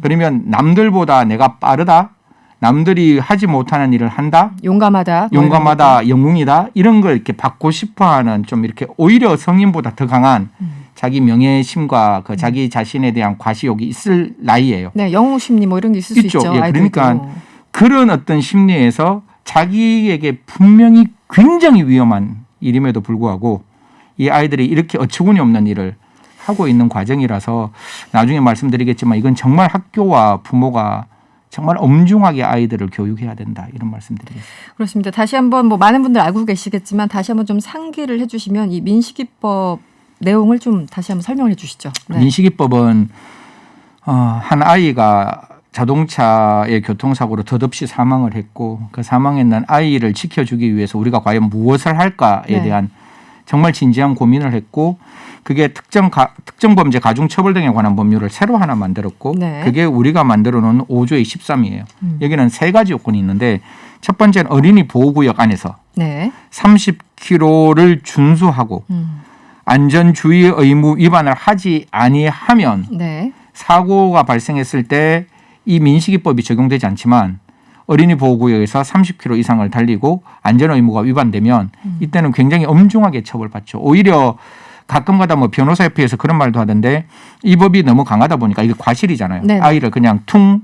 그러면 남들보다 내가 빠르다, 남들이 하지 못하는 일을 한다, 용감하다. 뭐 용감하다, 영웅이다 이런 걸 이렇게 받고 싶어하는 좀 이렇게 오히려 성인보다 더 강한 자기 명예심과 그 자기 자신에 대한 과시욕이 있을 나이예요. 네, 영웅 심리 뭐 이런 게 있을 있죠. 수 있죠. 예, 아이들도. 그러니까 그런 어떤 심리에서 자기에게 분명히 굉장히 위험한 일임에도 불구하고 이 아이들이 이렇게 어처구니 없는 일을 하고 있는 과정이라서 나중에 말씀드리겠지만 이건 정말 학교와 부모가 정말 엄중하게 아이들을 교육해야 된다 이런 말씀드리겠습니다. 그렇습니다. 다시 한번 뭐 많은 분들 알고 계시겠지만 다시 한번 좀 상기를 해주시면 이 민식이법 내용을 좀 다시 한번 설명을 해주시죠. 네. 민식이법은 한 아이가 자동차의 교통사고로 덧없이 사망을 했고 그 사망했는 아이를 지켜주기 위해서 우리가 과연 무엇을 할까에 네. 대한 정말 진지한 고민을 했고 그게 특정 범죄 가중처벌 등에 관한 법률을 새로 하나 만들었고 네. 그게 우리가 만들어 놓은 5조의 13이에요. 여기는 세 가지 요건이 있는데 첫 번째는 어린이 보호구역 안에서 네. 30km를 준수하고 안전주의 의무 위반을 하지 아니하면 네. 사고가 발생했을 때 이 민식이법이 적용되지 않지만 어린이 보호구역에서 30km 이상을 달리고 안전 의무가 위반되면 이때는 굉장히 엄중하게 처벌받죠. 오히려 가끔가다 뭐 변호사협회에서 그런 말도 하던데 이 법이 너무 강하다 보니까 이게 과실이잖아요. 네네. 아이를 그냥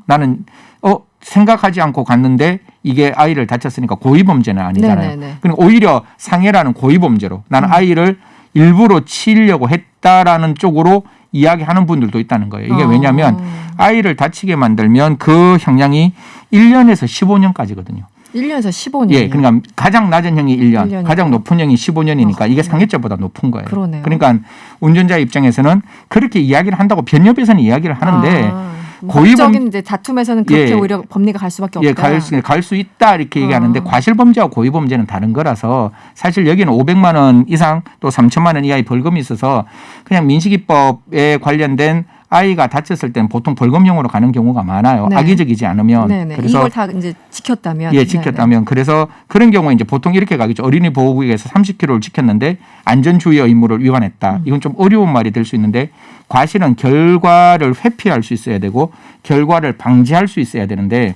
나는 생각하지 않고 갔는데 이게 아이를 다쳤으니까 고의범죄는 아니잖아요. 네네네. 그러니까 오히려 상해라는 고의범죄로 나는 아이를 일부러 치려고 했다라는 쪽으로 이야기하는 분들도 있다는 거예요. 이게 왜냐하면 아이를 다치게 만들면 그 형량이 1년에서 15년까지거든요. 1년에서 15년. 예, 그러니까 가장 낮은 형이 1년, 1년이고. 가장 높은 형이 15년이니까 이게 상해죄보다 높은 거예요. 그러네요. 그러니까 운전자 입장에서는 그렇게 이야기를 한다고 변협에서는 이야기를 하는데 법적인 이제 다툼에서는 그렇게 예. 오히려 법리가 갈 수밖에 예, 없다. 갈 수 있다 이렇게 얘기하는데 과실범죄와 고의범죄는 다른 거라서 사실 여기는 500만 원 이상 또 3천만 원 이하의 벌금이 있어서 그냥 민식이법에 관련된 아이가 다쳤을 때는 보통 벌금형으로 가는 경우가 많아요. 네. 악의적이지 않으면. 네네. 그래서 이걸 다 이제 지켰다면. 예, 지켰다면. 그래서 그런 경우에 이제 보통 이렇게 가겠죠. 어린이 보호구역에서 30km를 지켰는데 안전주의 의무를 위반했다. 이건 좀 어려운 말이 될 수 있는데 과실은 결과를 회피할 수 있어야 되고 결과를 방지할 수 있어야 되는데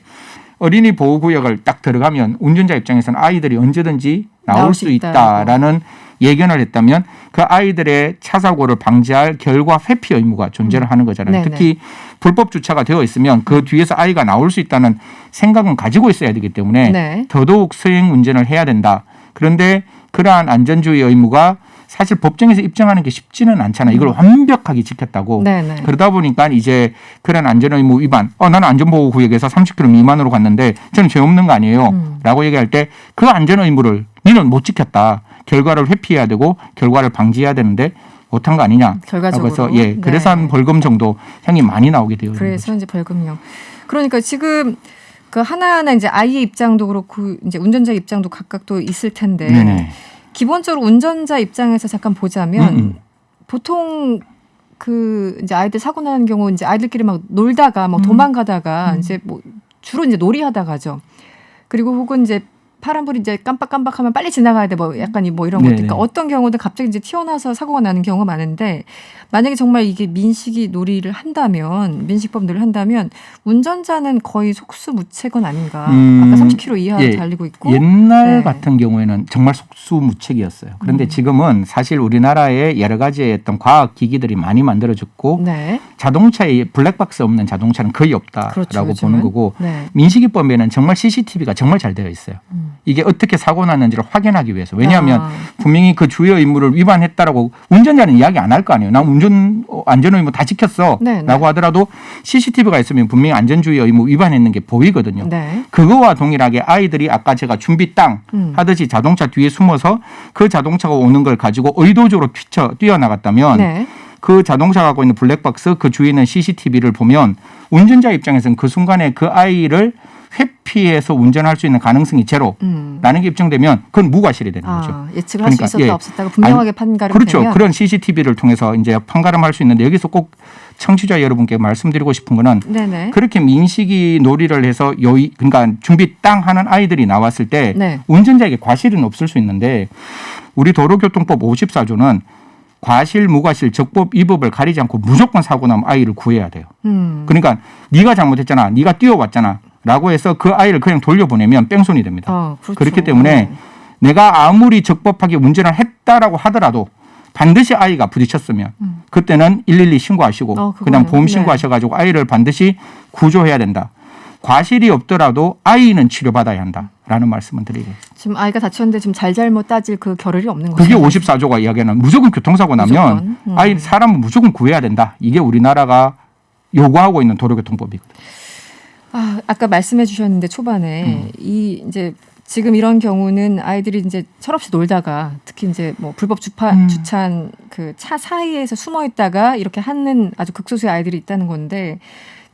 어린이 보호구역을 딱 들어가면 운전자 입장에서는 아이들이 언제든지 나올 수 있다라는 예견을 했다면 그 아이들의 차 사고를 방지할 결과 회피 의무가 존재를 하는 거잖아요. 네네. 특히 불법 주차가 되어 있으면 그 뒤에서 아이가 나올 수 있다는 생각은 가지고 있어야 되기 때문에 네. 더더욱 서행 운전을 해야 된다. 그런데 그러한 안전주의 의무가 사실 법정에서 입증하는 게 쉽지는 않잖아요. 이걸 완벽하게 지켰다고. 네네. 그러다 보니까 이제 그런 안전의무 위반. 나는 안전보호구역에서 30km 미만으로 갔는데 저는 죄 없는 거 아니에요. 라고 얘기할 때 그 안전의무를 너는 못 지켰다. 결과를 회피해야 되고 결과를 방지해야 되는데 못한 거 아니냐. 결과적으로. 그래서 예, 그래서 한 벌금 정도 형이 많이 나오게 되어 있는 그래서 거죠. 이제 벌금형. 그러니까 지금 그 하나하나 이제 아이의 입장도 그렇고 이제 운전자 입장도 각각 또 있을 텐데 네네. 기본적으로 운전자 입장에서 잠깐 보자면 보통 그 이제 아이들 사고 나는 경우 이제 아이들끼리 막 놀다가 막 도망가다가 이제 뭐 주로 이제 놀이하다가죠. 그리고 혹은 이제 파란불이 이제 깜빡깜빡하면 빨리 지나가야 돼. 뭐 약간 뭐 이런 네네. 것들. 그러니까 어떤 경우든 갑자기 이제 튀어나와서 사고가 나는 경우가 많은데 만약에 정말 이게 민식이 놀이를 한다면 민식법 놀이를 한다면 운전자는 거의 속수무책은 아닌가. 아까 30km 이하 예, 달리고 있고. 옛날 네. 같은 경우에는 정말 속수무책이었어요. 그런데 지금은 사실 우리나라에 여러 가지의 어떤 과학 기기들이 많이 만들어졌고 네. 자동차에 블랙박스 없는 자동차는 거의 없다라고 그렇죠, 보는 요즘은. 거고 네. 민식이법에는 정말 CCTV가 정말 잘 되어 있어요. 이게 어떻게 사고 났는지를 확인하기 위해서. 왜냐하면 분명히 그 주요 의무를 위반했다라고 운전자는 이야기 안 할 거 아니에요. 난 안전 의무 다 지켰어 네, 네. 라고 하더라도 CCTV가 있으면 분명히 안전주의 의무 위반했는 게 보이거든요. 네. 그거와 동일하게 아이들이 아까 제가 준비 땅 하듯이 자동차 뒤에 숨어서 그 자동차가 오는 걸 가지고 의도적으로 뛰어나갔다면 네. 그 자동차가 갖고 있는 블랙박스 그 주위에 있는 CCTV를 보면 운전자 입장에서는 그 순간에 그 아이를 회피해서 운전할 수 있는 가능성이 제로라는 게 입증되면 그건 무과실이 되는 거죠. 예측을 할 수 그러니까, 있었다 예. 없었다가 분명하게 판가름 그렇죠. 되면 그런 CCTV를 통해서 이제 판가름할 수 있는데 여기서 꼭 청취자 여러분께 말씀드리고 싶은 거는 네네. 그렇게 민식이 놀이를 해서 그러니까 준비 땅 하는 아이들이 나왔을 때 네. 운전자에게 과실은 없을 수 있는데 우리 도로교통법 54조는 과실, 무과실, 적법, 위법을 가리지 않고 무조건 사고 나면 아이를 구해야 돼요. 그러니까 네가 잘못했잖아. 네가 뛰어왔잖아. 라고 해서 그 아이를 그냥 돌려보내면 뺑소니 됩니다. 그렇죠. 그렇기 때문에 네. 내가 아무리 적법하게 운전을 했다라고 하더라도 반드시 아이가 부딪혔으면 그때는 112 신고하시고 그다음 보험 신고하셔가지고 아이를 반드시 구조해야 된다. 과실이 없더라도 아이는 치료받아야 한다라는 말씀을 드리겠습니다. 지금 아이가 다쳤는데 지금 잘잘못 따질 그 겨를이 없는 거죠. 그게 54조가 이야기하는 무조건 교통사고 나면 아이 사람은 무조건 구해야 된다. 이게 우리나라가 요구하고 있는 도로교통법이거든요. 아까 말씀해 주셨는데 초반에 이 이제 지금 이런 경우는 아이들이 이제 철없이 놀다가 특히 이제 뭐 불법 주차한 그 차 사이에서 숨어 있다가 이렇게 하는 아주 극소수의 아이들이 있다는 건데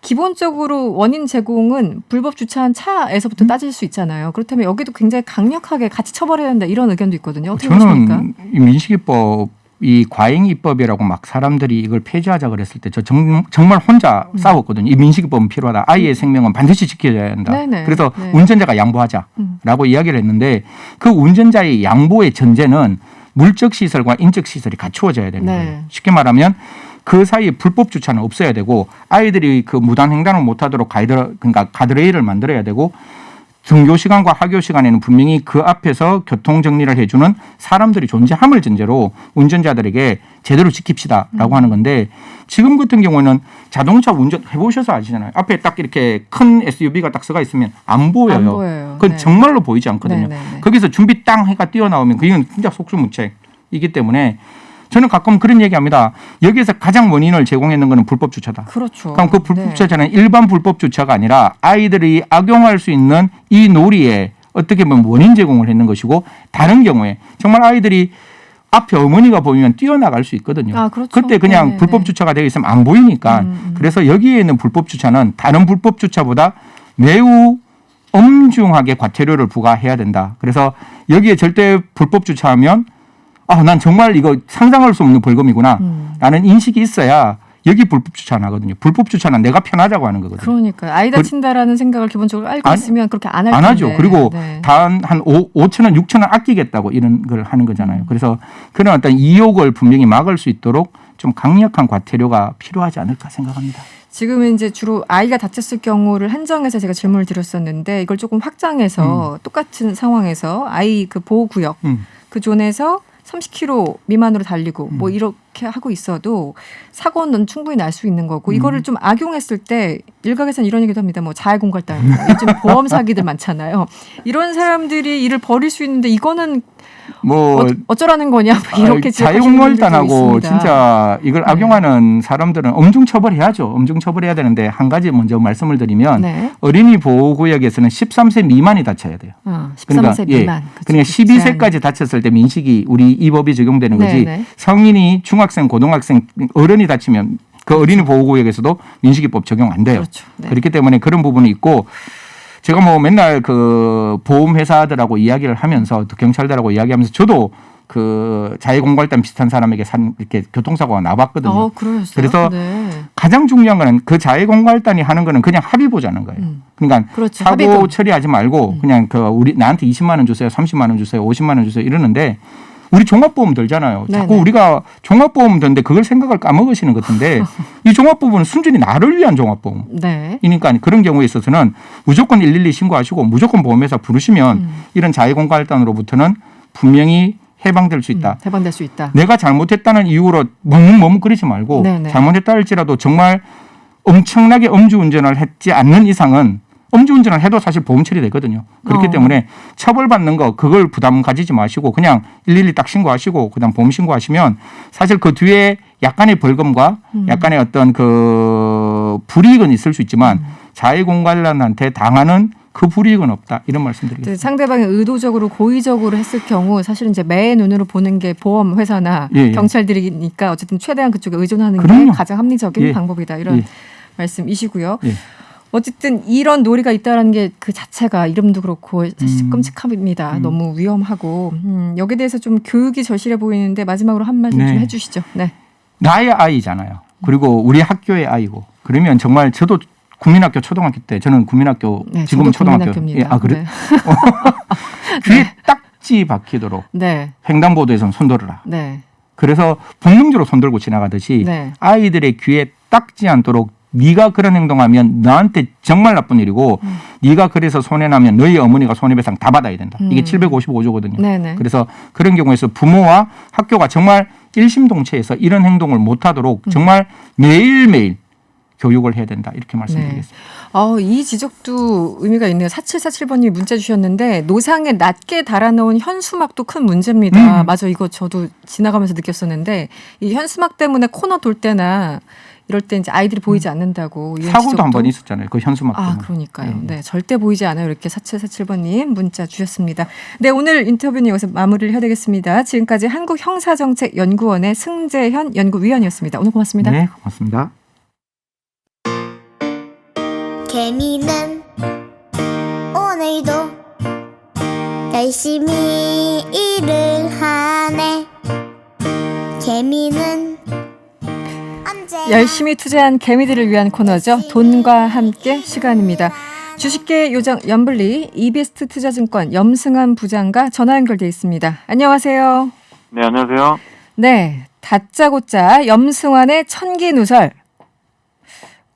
기본적으로 원인 제공은 불법 주차한 차에서부터 따질 수 있잖아요. 그렇다면 여기도 굉장히 강력하게 같이 처벌해야 한다 이런 의견도 있거든요. 어떻게 보십니까? 저는 이 민식이법 이 과잉 입법이라고 막 사람들이 이걸 폐지하자 그랬을 때 저 정말 혼자 싸웠거든요. 이 민식이법은 필요하다. 아이의 생명은 반드시 지켜져야 한다. 네네. 그래서 네. 운전자가 양보하자라고 이야기를 했는데 그 운전자의 양보의 전제는 물적 시설과 인적 시설이 갖추어져야 되는 네. 거예요. 쉽게 말하면 그 사이에 불법 주차는 없어야 되고 아이들이 그 무단 횡단을 못하도록 그러니까 가드레일을 만들어야 되고 등교 시간과 하교 시간에는 분명히 그 앞에서 교통 정리를 해주는 사람들이 존재함을 전제로 운전자들에게 제대로 지킵시다라고 하는 건데 지금 같은 경우는 자동차 운전 해보셔서 아시잖아요. 앞에 딱 이렇게 큰 SUV가 딱 서가 있으면 안 보여요. 안 보여요. 그건 네. 정말로 보이지 않거든요. 네. 거기서 준비 땅 해가 뛰어나오면 그건 진짜 속수무책이기 때문에 저는 가끔 그런 얘기합니다. 여기에서 가장 원인을 제공했는 것은 불법 주차다. 그렇죠. 그럼 그 불법 네. 주차는 일반 불법 주차가 아니라 아이들이 악용할 수 있는 이 놀이에 어떻게 보면 원인 제공을 했는 것이고 다른 경우에 정말 아이들이 앞에 어머니가 보이면 뛰어나갈 수 있거든요. 아, 그렇죠. 그때 그냥 네네네. 불법 주차가 되어 있으면 안 보이니까 그래서 여기에 있는 불법 주차는 다른 불법 주차보다 매우 엄중하게 과태료를 부과해야 된다. 그래서 여기에 절대 불법 주차하면 난 정말 이거 상상할 수 없는 벌금이구나 라는 인식이 있어야 여기 불법 주차 안 하거든요. 불법 주차는 내가 편하자고 하는 거거든요. 그러니까요. 아이 다친다라는 생각을 기본적으로 알고 있으면 그렇게 안 할 텐데. 안 하죠. 그리고 네. 단 한 5천 원, 6천 원 아끼겠다고 이런 걸 하는 거잖아요. 그래서 그런 어떤 이욕을 분명히 막을 수 있도록 좀 강력한 과태료가 필요하지 않을까 생각합니다. 지금은 이제 주로 아이가 다쳤을 경우를 한정해서 제가 질문을 드렸었는데 이걸 조금 확장해서 똑같은 상황에서 아이 그 보호구역 그 존에서 30km 미만으로 달리고 뭐 이렇게 하고 있어도 사고는 충분히 날 수 있는 거고 이거를 좀 악용했을 때 일각에서는 이런 얘기도 합니다. 뭐 자해공갈단 요즘 보험 사기들 많잖아요. 이런 사람들이 일을 벌일 수 있는데 이거는 뭐 어쩌라는 거냐 뭐 이렇게 자유공갈단하고 진짜 이걸 네. 악용하는 사람들은 엄중 처벌해야죠. 엄중 처벌해야 되는데 한 가지 먼저 말씀을 드리면 네. 어린이 보호구역에서는 13세 미만이 다쳐야 돼요. 13세 미만. 그러니까 12세까지 다쳤을 때 민식이 우리 이 법이 적용되는 거지. 네네. 성인이 중학생, 고등학생, 어른이 다치면 그 어린이 보호구역에서도 민식이법 적용 안 돼요. 그렇죠. 네. 그렇기 때문에 그런 부분이 있고 제가 뭐 맨날 그 보험회사들하고 이야기를 하면서 또 경찰들하고 이야기하면서 저도 그 자해공갈단 비슷한 사람에게 이렇게 교통사고가 나봤거든요. 그러셨어요? 그래서 네. 가장 중요한 거는 그 자해공갈단이 하는 거는 그냥 합의 보자는 거예요. 그러니까 그렇죠. 사고 합의금. 처리하지 말고 그냥 우리 나한테 20만 원 주세요, 30만 원 주세요, 50만 원 주세요 이러는데 우리 종합보험 들잖아요. 자꾸 네네. 우리가 종합보험 드는데 그걸 생각을 까먹으시는 것 같은데 이 종합보험은 순전히 나를 위한 종합보험. 네. 이니까 그런 경우에 있어서는 무조건 112 신고하시고 무조건 보험회사 부르시면 이런 자해공갈단으로부터는 분명히 해방될 수 있다. 해방될 수 있다. 내가 잘못했다는 이유로 머뭇머뭇거리지 말고 네네. 잘못했다 할지라도 정말 엄청나게 음주운전을 했지 않는 이상은 음주운전을 해도 사실 보험 처리되거든요. 그렇기 때문에 처벌받는 거 그걸 부담 가지지 마시고 그냥 112 딱 신고하시고 그다음 보험 신고하시면 사실 그 뒤에 약간의 벌금과 약간의 어떤 그 불이익은 있을 수 있지만 자해공갈단한테 당하는 그 불이익은 없다. 이런 말씀드리겠습니다. 상대방이 의도적으로 고의적으로 했을 경우 사실은 이제 매의 눈으로 보는 게 보험 회사나 예. 경찰들이니까 어쨌든 최대한 그쪽에 의존하는 그럼요. 게 가장 합리적인 예. 방법이다. 이런 예. 말씀이시고요. 예. 어쨌든 이런 놀이가 있다라는 게 그 자체가 이름도 그렇고 사실 끔찍합니다. 너무 위험하고 여기에 대해서 좀 교육이 절실해 보이는데 마지막으로 한 말씀 좀 네. 해주시죠. 네. 나의 아이잖아요. 그리고 우리 학교의 아이고 그러면 정말 저도 국민학교 초등학교 때 저는 국민학교 네, 지금 저도 초등학교 국민학교입니다. 그래? 네. 귀에 딱지 박히도록 네. 횡단보도에선 손들어라. 네. 그래서 본능적으로 손들고 지나가듯이 네. 아이들의 귀에 딱지 않도록 네가 그런 행동하면 너한테 정말 나쁜 일이고 네가 그래서 손해나면 너희 어머니가 손해배상 다 받아야 된다. 이게 755조거든요. 네네. 그래서 그런 경우에서 부모와 학교가 정말 일심동체해서 이런 행동을 못하도록 정말 매일매일 교육을 해야 된다. 이렇게 말씀드리겠습니다. 이 지적도 의미가 있네요. 4747번님이 문자 주셨는데 노상에 낮게 달아놓은 현수막도 큰 문제입니다. 맞아, 이거 저도 지나가면서 느꼈었는데 이 현수막 때문에 코너 돌 때나 이럴 때 이제 아이들이 보이지 않는다고 이런 사고도 지적도 한 번 있었잖아요. 그 현수막 때문에. 그러니까요. 네, 절대 보이지 않아요. 이렇게 4747번님 문자 주셨습니다. 네, 오늘 인터뷰는 여기서 마무리를 해야 되겠습니다. 지금까지 한국형사정책연구원의 승재현 연구위원이었습니다. 오늘 고맙습니다. 네, 고맙습니다. 개미는 오늘도 열심히 일을 하네. 개미는 언제나 열심히 투자한 개미들을 위한 코너죠. 돈과 함께 시간입니다. 주식계 요정 염블리 이비스트 투자증권 염승환 부장과 전화 연결돼 있습니다. 안녕하세요. 네, 안녕하세요. 네, 다짜고짜 염승환의 천기누설.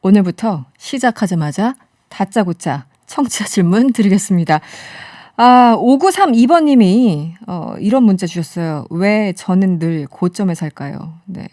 오늘부터 시작하자마자 다짜고짜 청취자 질문 드리겠습니다. 5932번님이 이런 문자 주셨어요. 왜 저는 늘 고점에 살까요? 네.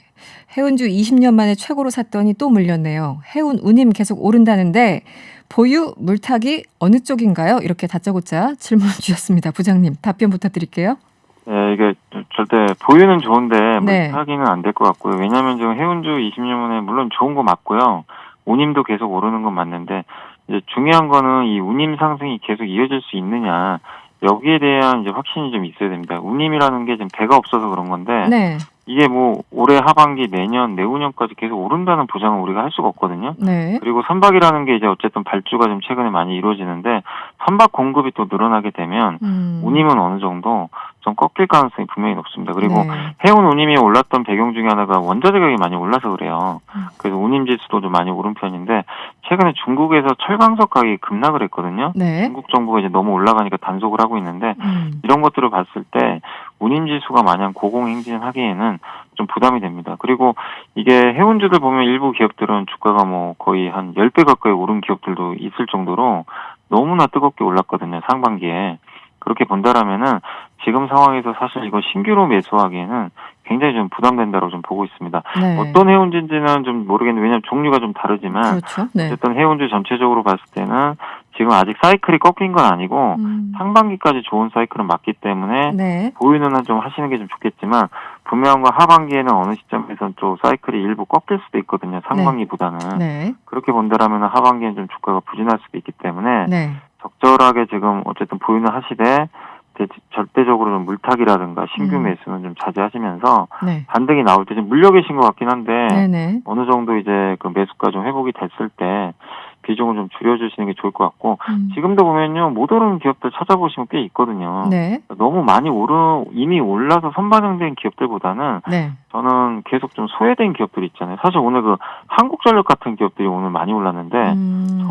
해운주 20년 만에 최고로 샀더니 또 물렸네요. 해운 운임 계속 오른다는데 보유 물타기 어느 쪽인가요? 이렇게 다짜고짜 질문 주셨습니다. 부장님 답변 부탁드릴게요. 네, 이게 절대 보유는 좋은데 네. 물타기는 안 될 것 같고요. 왜냐하면 지금 해운주 20년 만에 물론 좋은 거 맞고요. 운임도 계속 오르는 건 맞는데 이제 중요한 거는 이 운임 상승이 계속 이어질 수 있느냐 여기에 대한 이제 확신이 좀 있어야 됩니다. 운임이라는 게 지금 배가 없어서 그런 건데 네. 이게 뭐 올해 하반기 내년 내후년까지 계속 오른다는 보장은 우리가 할 수가 없거든요. 네. 그리고 선박이라는 게 이제 어쨌든 발주가 좀 최근에 많이 이루어지는데 선박 공급이 또 늘어나게 되면 운임은 어느 정도 좀 꺾일 가능성이 분명히 높습니다. 그리고 네. 해운 운임이 올랐던 배경 중에 하나가 원자재 가격이 많이 올라서 그래요. 그래서 운임 지수도 좀 많이 오른 편인데 최근에 중국에서 철강석 가격이 급락을 했거든요. 네. 중국 정부가 이제 너무 올라가니까 단속을 하고 있는데 음. 이런 것들을 봤을 때 운임 지수가 마냥 고공행진하기에는 좀 부담이 됩니다. 그리고 이게 해운주들 보면 일부 기업들은 주가가 뭐 거의 한 10배 가까이 오른 기업들도 있을 정도로 너무나 뜨겁게 올랐거든요. 상반기에. 그렇게 본다라면은 지금 상황에서 사실 이거 신규로 매수하기에는 굉장히 좀 부담된다고 좀 보고 있습니다. 네. 어떤 해운주인지는 좀 모르겠는데 왜냐하면 종류가 좀 다르지만 그렇죠. 네. 어쨌든 해운주 전체적으로 봤을 때는 지금 아직 사이클이 꺾인 건 아니고 상반기까지 좋은 사이클은 맞기 때문에 네. 보유는 좀 하시는 게 좀 좋겠지만 분명한 건 하반기에는 어느 시점에서는 또 사이클이 일부 꺾일 수도 있거든요. 상반기보다는. 네. 그렇게 본다라면 하반기에는 좀 주가가 부진할 수도 있기 때문에 네. 적절하게 지금 어쨌든 보유는 하시되 절대적으로 좀 물타기라든가 신규 매수는 좀 자제하시면서 네. 반등이 나올 때 좀 물려 계신 것 같긴 한데 네네. 어느 정도 이제 그 매수가 좀 회복이 됐을 때 비중을 좀 줄여주시는 게 좋을 것 같고 지금도 보면요 못 오르는 기업들 찾아보시면 꽤 있거든요. 네. 너무 많이 이미 올라서 선반영된 기업들보다는 네. 저는 계속 좀 소외된 기업들이 있잖아요. 사실 오늘 그 한국전력 같은 기업들이 오늘 많이 올랐는데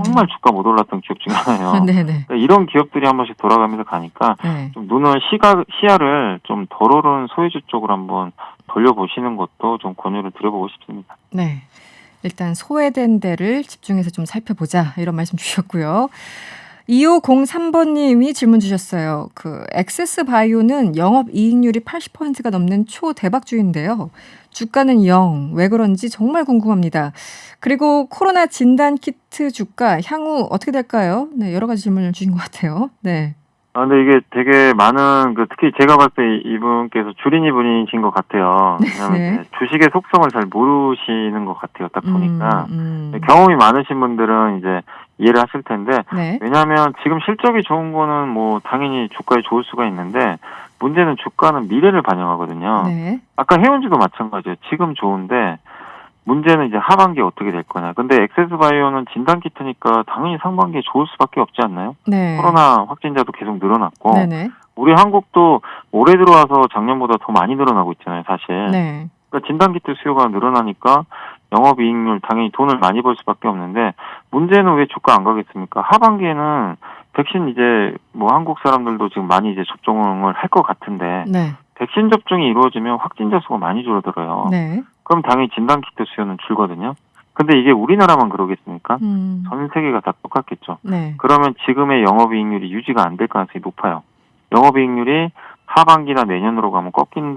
정말 주가 못 올랐던 기업 중에 하나예요. 네네. 그러니까 이런 기업들이 한 번씩 돌아가면서 가니까 네. 좀 눈을 시야를 좀 덜 오른 소외주 쪽으로 한번 돌려보시는 것도 좀 권유를 드려보고 싶습니다. 네. 일단 소외된 데를 집중해서 좀 살펴보자 이런 말씀 주셨고요. 2503번님이 질문 주셨어요. 그 엑세스 바이오는 영업 이익률이 80%가 넘는 초대박주인데요. 주가는 0. 왜 그런지 정말 궁금합니다. 그리고 코로나 진단 키트 주가 향후 어떻게 될까요? 네, 여러 가지 질문을 주신 것 같아요. 네. 근데 이게 되게 많은, 특히 제가 봤을 때 이분께서 주린이 분이신 것 같아요. 왜냐면 네. 이제 주식의 속성을 잘 모르시는 것 같아요. 딱 보니까. 경험이 많으신 분들은 이제 이해를 하실 텐데, 네. 왜냐하면 지금 실적이 좋은 거는 뭐 당연히 주가에 좋을 수가 있는데, 문제는 주가는 미래를 반영하거든요. 네. 아까 해운주도 마찬가지예요. 지금 좋은데, 문제는 이제 하반기에 어떻게 될 거냐. 근데 엑세스바이오는 진단키트니까 당연히 상반기에 좋을 수밖에 없지 않나요? 네. 코로나 확진자도 계속 늘어났고, 네네. 우리 한국도 올해 들어와서 작년보다 더 많이 늘어나고 있잖아요, 사실. 네. 그러니까 진단키트 수요가 늘어나니까 영업이익률 당연히 돈을 많이 벌 수밖에 없는데 문제는 왜 주가 안 가겠습니까? 하반기에는 백신 이제 뭐 한국 사람들도 지금 많이 이제 접종을 할 것 같은데 네. 백신 접종이 이루어지면 확진자 수가 많이 줄어들어요. 네. 그럼 당연히 진단키트 수요는 줄거든요. 근데 이게 우리나라만 그러겠습니까? 전 세계가 다 똑같겠죠. 네. 그러면 지금의 영업이익률이 유지가 안 될 가능성이 높아요. 영업이익률이 하반기나 내년으로 가면 꺾일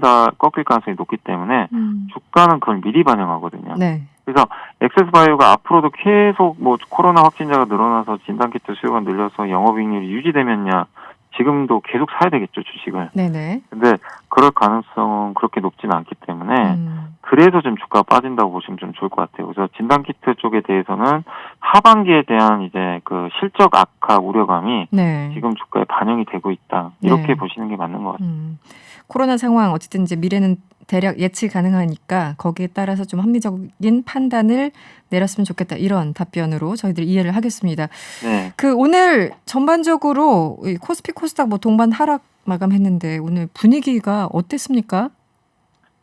가능성이 높기 때문에 주가는 그걸 미리 반영하거든요. 네. 그래서 엑세스바이오가 앞으로도 계속 뭐 코로나 확진자가 늘어나서 진단키트 수요가 늘려서 영업이익률이 유지되면야 지금도 계속 사야 되겠죠, 주식을. 네네. 근데 그럴 가능성은 그렇게 높지는 않기 때문에 그래서 좀 주가가 빠진다고 보시면 좀 좋을 것 같아요. 그래서 진단키트 쪽에 대해서는 하반기에 대한 이제 그 실적 악화 우려감이 네. 지금 주가에 반영이 되고 있다. 이렇게 네. 보시는 게 맞는 것 같아요. 코로나 상황 어쨌든 이제 미래는 대략 예측 가능하니까 거기에 따라서 좀 합리적인 판단을 내렸으면 좋겠다. 이런 답변으로 저희들 이해를 하겠습니다. 네. 그 오늘 전반적으로 이 코스피 코스닥 뭐 동반 하락 마감했는데 오늘 분위기가 어땠습니까?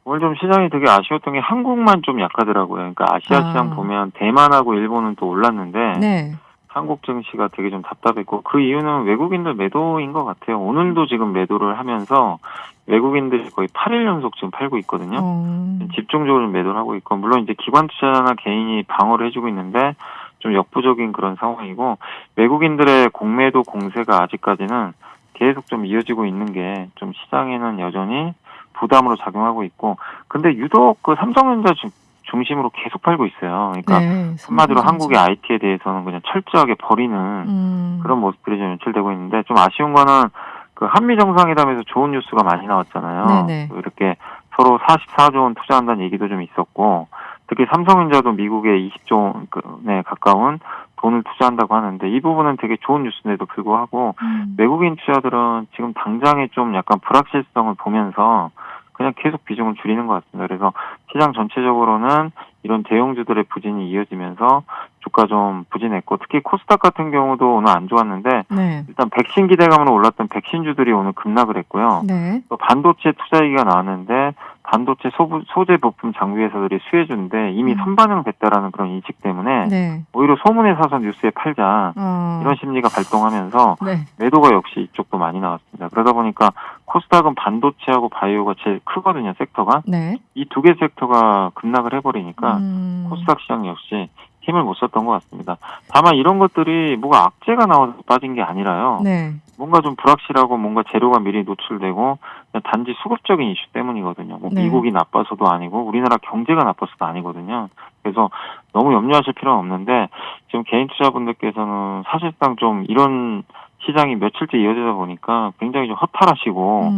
오늘 좀 시장이 되게 아쉬웠던 게 한국만 좀 약하더라고요. 그러니까 아시아 시장 보면 대만하고 일본은 또 올랐는데 네. 한국 증시가 되게 좀 답답했고 그 이유는 외국인들 매도인 것 같아요. 오늘도 지금 매도를 하면서 외국인들이 거의 8일 연속 지금 팔고 있거든요. 집중적으로 매도를 하고 있고 물론 이제 기관 투자자나 개인이 방어를 해주고 있는데 좀 역부족인 그런 상황이고 외국인들의 공매도 공세가 아직까지는 계속 좀 이어지고 있는 게 좀 시장에는 여전히 부담으로 작용하고 있고 근데 유독 그 삼성전자 중심으로 계속 팔고 있어요. 그러니까 네, 한마디로 한국의 IT에 대해서는 그냥 철저하게 버리는 그런 모습들이 좀 연출되고 있는데 좀 아쉬운 거는 그 한미 정상회담에서 좋은 뉴스가 많이 나왔잖아요. 네네. 이렇게 서로 44조 원 투자한다는 얘기도 좀 있었고 특히 삼성전자도 미국에 20조 원에 가까운 돈을 투자한다고 하는데 이 부분은 되게 좋은 뉴스인데도 불구하고 외국인 투자들은 지금 당장에 좀 약간 불확실성을 보면서 그냥 계속 비중을 줄이는 것 같습니다. 그래서 시장 전체적으로는 이런 대형주들의 부진이 이어지면서 주가 좀 부진했고 특히 코스닥 같은 경우도 오늘 안 좋았는데 네. 일단 백신 기대감으로 올랐던 백신주들이 오늘 급락을 했고요. 네. 또 반도체 투자 얘기가 나왔는데 반도체 소재 부품 장비 회사들이 수혜주인데 이미 선반영됐다라는 그런 인식 때문에 네. 오히려 소문에 사서 뉴스에 팔자 이런 심리가 발동하면서 네. 매도가 역시 이쪽도 많이 나왔습니다. 그러다 보니까 코스닥은 반도체하고 바이오가 제일 크거든요, 섹터가. 네. 이 두 개 섹터가 급락을 해버리니까 코스닥 시장 역시 힘을 못 썼던 것 같습니다. 다만 이런 것들이 뭐가 악재가 나와서 빠진 게 아니라요. 네. 뭔가 좀 불확실하고 뭔가 재료가 미리 노출되고 그냥 단지 수급적인 이슈 때문이거든요. 뭐 네. 미국이 나빠서도 아니고 우리나라 경제가 나빠서도 아니거든요. 그래서 너무 염려하실 필요는 없는데 지금 개인 투자분들께서는 사실상 좀 이런 시장이 며칠째 이어지다 보니까 굉장히 좀 허탈하시고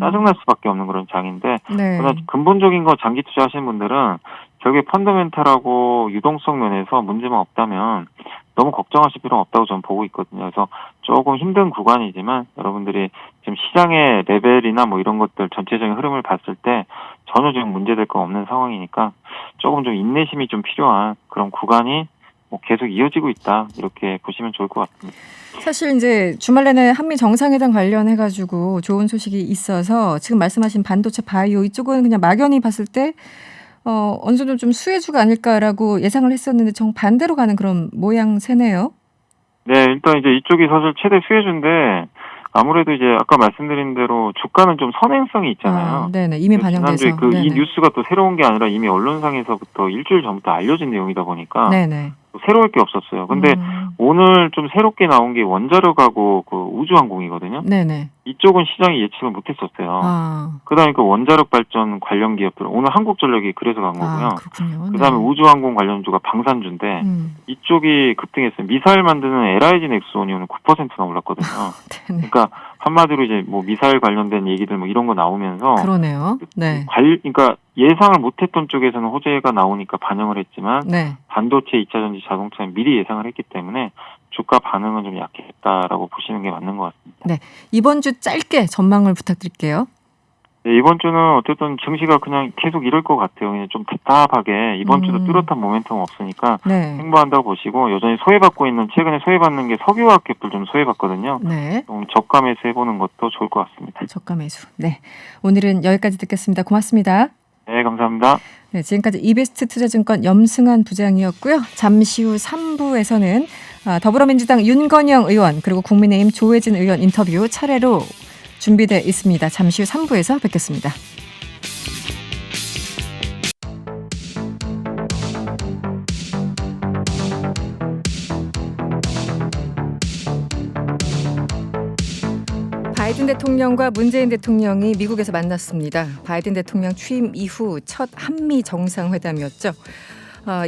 짜증날 수밖에 없는 그런 장인데 네. 그러나 근본적인 거 장기 투자하시는 분들은 결국에 펀더멘탈하고 유동성 면에서 문제만 없다면 너무 걱정하실 필요는 없다고 저는 보고 있거든요. 그래서 조금 힘든 구간이지만 여러분들이 지금 시장의 레벨이나 뭐 이런 것들 전체적인 흐름을 봤을 때 전혀 지금 문제될 거 없는 상황이니까 조금 좀 인내심이 좀 필요한 그런 구간이 뭐 계속 이어지고 있다 이렇게 보시면 좋을 것 같습니다. 사실 이제 주말 내내 한미 정상회담 관련해가지고 좋은 소식이 있어서 지금 말씀하신 반도체 바이오 이쪽은 그냥 막연히 봤을 때 어느 정도 좀 수혜주가 아닐까라고 예상을 했었는데 정반대로 가는 그런 모양새네요. 네, 일단 이제 이쪽이 사실 최대 수혜주인데 아무래도 이제 아까 말씀드린 대로 주가는 좀 선행성이 있잖아요. 네네. 이미 반영돼서. 지난주에 이 뉴스가 또 새로운 게 아니라 이미 언론상에서부터 일주일 전부터 알려진 내용이다 보니까 네네. 새로울 게 없었어요. 근데 오늘 좀 새롭게 나온 게 원자력하고 그 우주항공이거든요. 네네. 이쪽은 시장이 예측을 못했었어요. 그다음에 그 원자력 발전 관련 기업들 오늘 한국전력이 그래서 간 거고요. 그렇군요. 그다음에 네. 우주항공 관련주가 방산주인데 이쪽이 급등했어요. 미사일 만드는 LIG 넥스온이 오늘 9%나 올랐거든요. 네네. 그러니까 한마디로 이제 뭐 미사일 관련된 얘기들 뭐 이런 거 나오면서 그러네요. 네. 그러니까 예상을 못했던 쪽에서는 호재가 나오니까 반영을 했지만 네. 반도체, 2차 전지, 자동차는 미리 예상을 했기 때문에 주가 반응은 좀 약했다라고 보시는 게 맞는 것 같습니다. 네. 이번 주 짧게 전망을 부탁드릴게요. 네, 이번 주는 어쨌든 증시가 그냥 계속 이럴 것 같아요. 그냥 좀 답답하게 이번 주도 뚜렷한 모멘텀 없으니까 네. 행보한다고 보시고 여전히 소외받고 있는 최근에 소외받는 게 석유화학 갭들 좀 소외받거든요. 네. 좀 저가 매수 해보는 것도 좋을 것 같습니다. 저가 매수. 네. 오늘은 여기까지 듣겠습니다. 고맙습니다. 네, 감사합니다. 네, 지금까지 이베스트 투자증권 염승환 부장이었고요. 잠시 후 3부에서는 더불어민주당 윤건영 의원 그리고 국민의힘 조혜진 의원 인터뷰 차례로 준비되어 있습니다. 잠시 후 3부에서 뵙겠습니다. 바이든 대통령과 문재인 대통령이 미국에서 만났습니다. 바이든 대통령 취임 이후 첫 한미 정상회담이었죠.